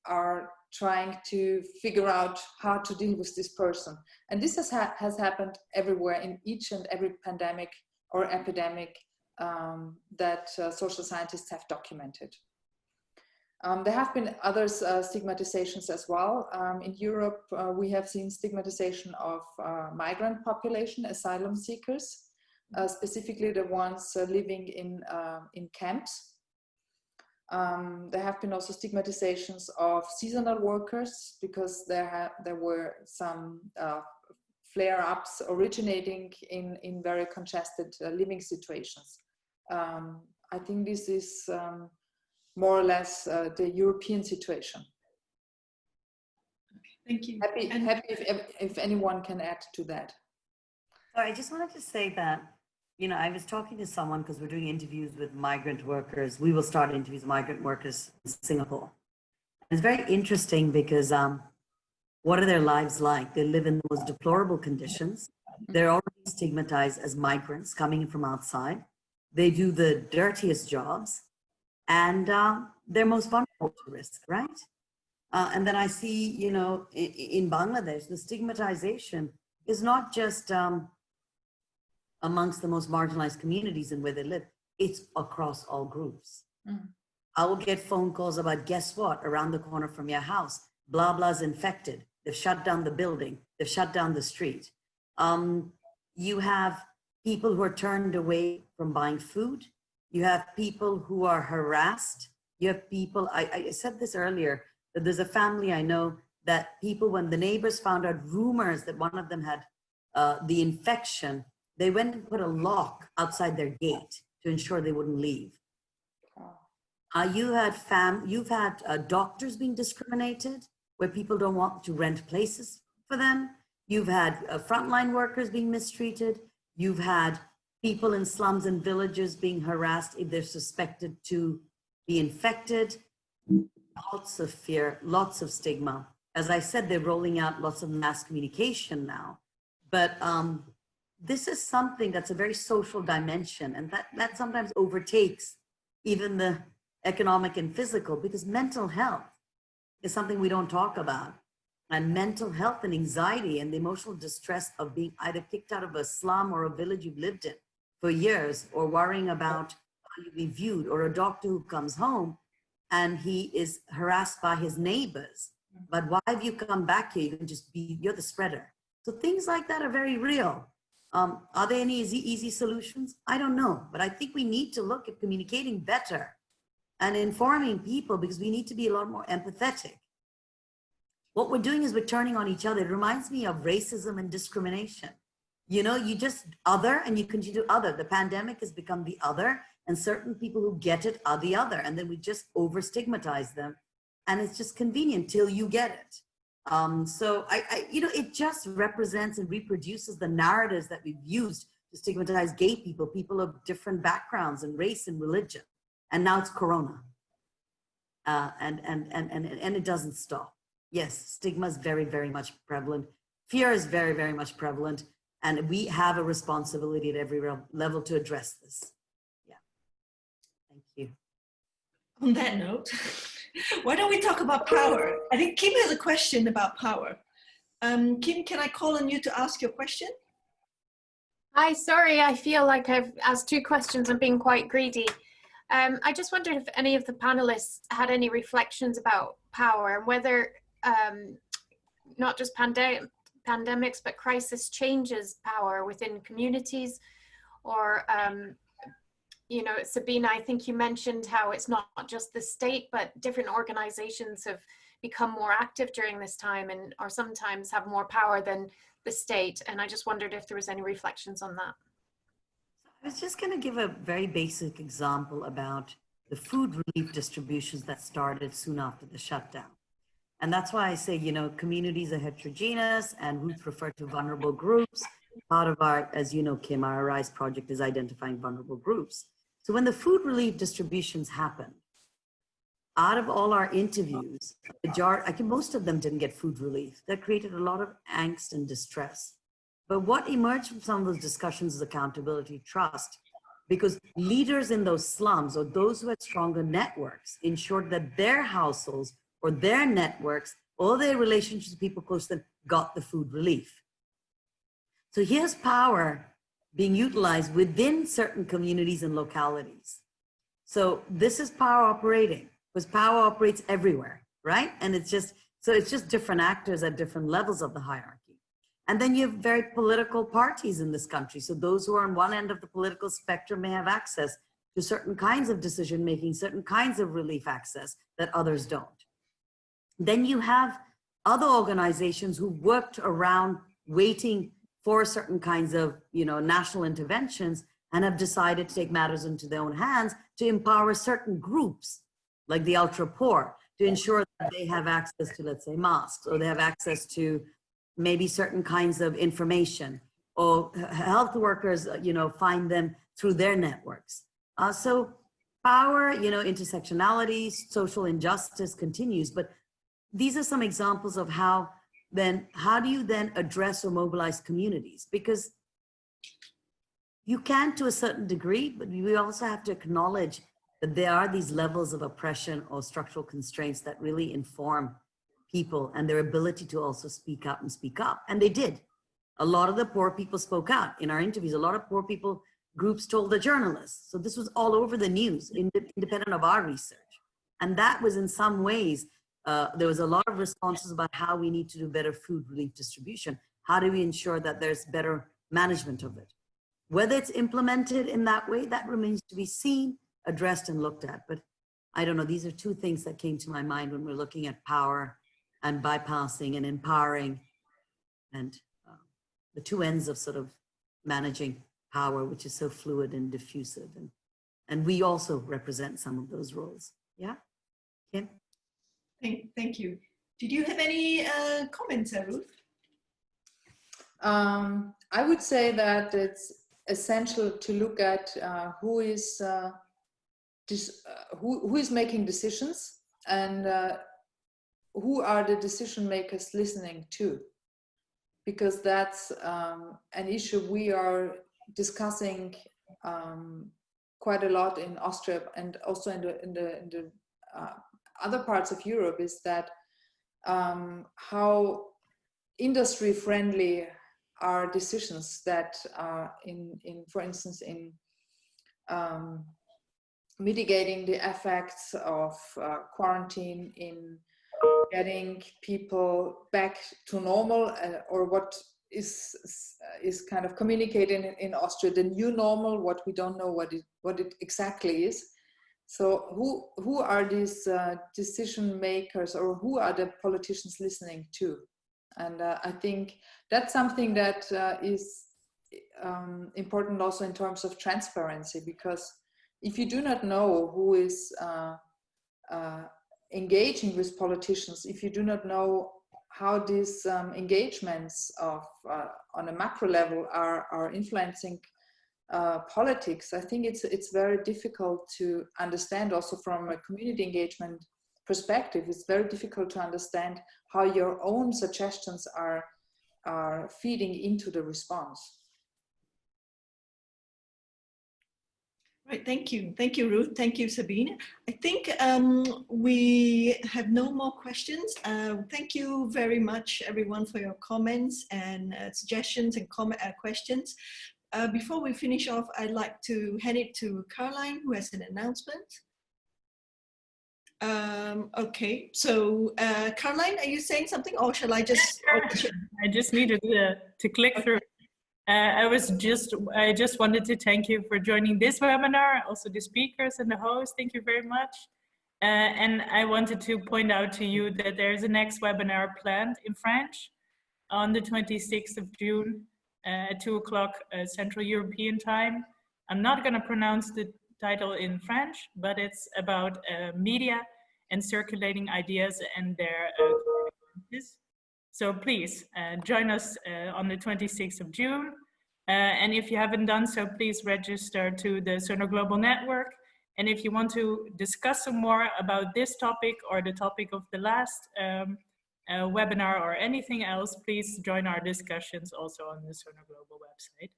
are trying to figure out how to deal with this person. And this has happened everywhere, in each and every pandemic or epidemic that social scientists have documented. There have been other stigmatizations as well. In Europe, we have seen stigmatization of migrant population, asylum seekers, specifically the ones living in camps. There have been also stigmatizations of seasonal workers, because there were some flare-ups originating in very congested living situations. I think this is more or less the European situation. Thank you. Happy if anyone can add to that. So I just wanted to say that, you know, I was talking to someone, because we're doing interviews with migrant workers. We will start interviews with migrant workers in Singapore. It's very interesting because what are their lives like? They live in the most deplorable conditions. They're already stigmatized as migrants coming in from outside. They do the dirtiest jobs, and they're most vulnerable to risk, right? And then I see, you know, in Bangladesh, the stigmatization is not just amongst the most marginalized communities and where they live, it's across all groups. Mm. I will get phone calls about, guess what, around the corner from your house, blah, blah's infected. They've shut down the building. They've shut down the street. You have people who are turned away from buying food. You have people who are harassed. You have people, I said this earlier, that there's a family I know that people, when the neighbors found out rumors that one of them had the infection, they went and put a lock outside their gate to ensure they wouldn't leave. You've had doctors being discriminated, where people don't want to rent places for them. You've had frontline workers being mistreated. You've had people in slums and villages being harassed if they're suspected to be infected. Lots of fear, lots of stigma. As I said, they're rolling out lots of mass communication now. But this is something that's a very social dimension, and that sometimes overtakes even the economic and physical, because mental health is something we don't talk about. And mental health and anxiety and the emotional distress of being either kicked out of a slum or a village you've lived in for years, or worrying about how you'll be viewed, or a doctor who comes home and he is harassed by his neighbors. But why have you come back here? You can just be, you're the spreader. So things like that are very real. Are there any easy solutions? I don't know, but I think we need to look at communicating better and informing people, because we need to be a lot more empathetic. What we're doing is we're turning on each other. It reminds me of racism and discrimination. You know, you just other and you continue to other. The pandemic has become the other, and certain people who get it are the other. And then we just over stigmatize them. And it's just convenient till you get it. So you know, it just represents and reproduces the narratives that we've used to stigmatize gay people, people of different backgrounds and race and religion. And now it's Corona. And it doesn't stop. Yes, stigma is very, very much prevalent. Fear is very, very much prevalent. And we have a responsibility at every level to address this. Yeah. Thank you. On that note, why don't we talk about power? I think Kim has a question about power. Kim, can I call on you to ask your question? Hi, sorry, I feel like I've asked 2 questions. I'm being quite greedy. I just wondered if any of the panelists had any reflections about power and whether not just pandemics, but crisis changes power within communities, or, you know, Sabina, I think you mentioned how it's not just the state, but different organizations have become more active during this time and or sometimes have more power than the state. And I just wondered if there was any reflections on that. I was just going to give a very basic example about the food relief distributions that started soon after the shutdown. And that's why I say, you know, communities are heterogeneous, and Ruth referred to vulnerable groups. Part of our, as you know, Kim, our RISE project is identifying vulnerable groups. So when the food relief distributions happened, out of all our interviews, most of them didn't get food relief. That created a lot of angst and distress. But what emerged from some of those discussions is accountability, trust, because leaders in those slums or those who had stronger networks ensured that their households or their networks or their relationships with people close to them got the food relief. So here's power being utilized within certain communities and localities. So this is power operating, because power operates everywhere, right? And it's just different actors at different levels of the hierarchy. And then you have very political parties in this country. So those who are on one end of the political spectrum may have access to certain kinds of decision-making, certain kinds of relief access that others don't. Then you have other organizations who worked around waiting for certain kinds of, you know, national interventions and have decided to take matters into their own hands to empower certain groups, like the ultra poor, to ensure that they have access to, let's say, masks, or they have access to maybe certain kinds of information, or health workers, you know, find them through their networks. So power, you know, intersectionality, social injustice continues, but these are some examples of how do you then address or mobilize communities? Because you can to a certain degree, but we also have to acknowledge that there are these levels of oppression or structural constraints that really inform people and their ability to also speak out and speak up. And they did. A lot of the poor people spoke out in our interviews. A lot of poor people groups told the journalists. So this was all over the news, independent of our research. And that was in some ways, there was a lot of responses about how we need to do better food relief distribution. How do we ensure that there's better management of it? Whether it's implemented in that way, that remains to be seen, addressed, and looked at. But I don't know, these are 2 things that came to my mind when we're looking at power and bypassing and empowering, and the 2 ends of sort of managing power, which is so fluid and diffusive. And we also represent some of those roles. Yeah, Kim? Thank you. Did you have any comments, Ruth? I would say that it's essential to look at who is making decisions, and who are the decision makers listening to, because that's an issue we are discussing quite a lot in Austria, and also in the other parts of Europe, is that how industry friendly are decisions that are for instance, in mitigating the effects of quarantine, in getting people back to normal, or what is kind of communicated in Austria, the new normal, what we don't know what it exactly is. So who are these decision makers, or who are the politicians listening to? And I think that's something that is important also in terms of transparency, because if you do not know who is engaging with politicians, if you do not know how these engagements of on a macro level are influencing politics, I think it's very difficult to understand. Also from a community engagement perspective, it's very difficult to understand how your own suggestions are feeding into the response. Right, thank you. Thank you, Ruth. Thank you, Sabina. I think we have no more questions. Thank you very much, everyone, for your comments and suggestions and questions. Before we finish off, I'd like to hand it to Caroline, who has an announcement. Okay, so Caroline, are you saying something, or shall I just? I just needed to click through. I just wanted to thank you for joining this webinar, also the speakers and the host. Thank you very much. And I wanted to point out to you that there's a next webinar planned in French on the 26th of June at 2 o'clock Central European time. I'm not going to pronounce the title in French, but it's about media and circulating ideas and their so please join us on the 26th of June. And if you haven't done so, please register to the Sonar-Global network. And if you want to discuss some more about this topic or the topic of the last webinar or anything else, please join our discussions also on the Sonar-Global website.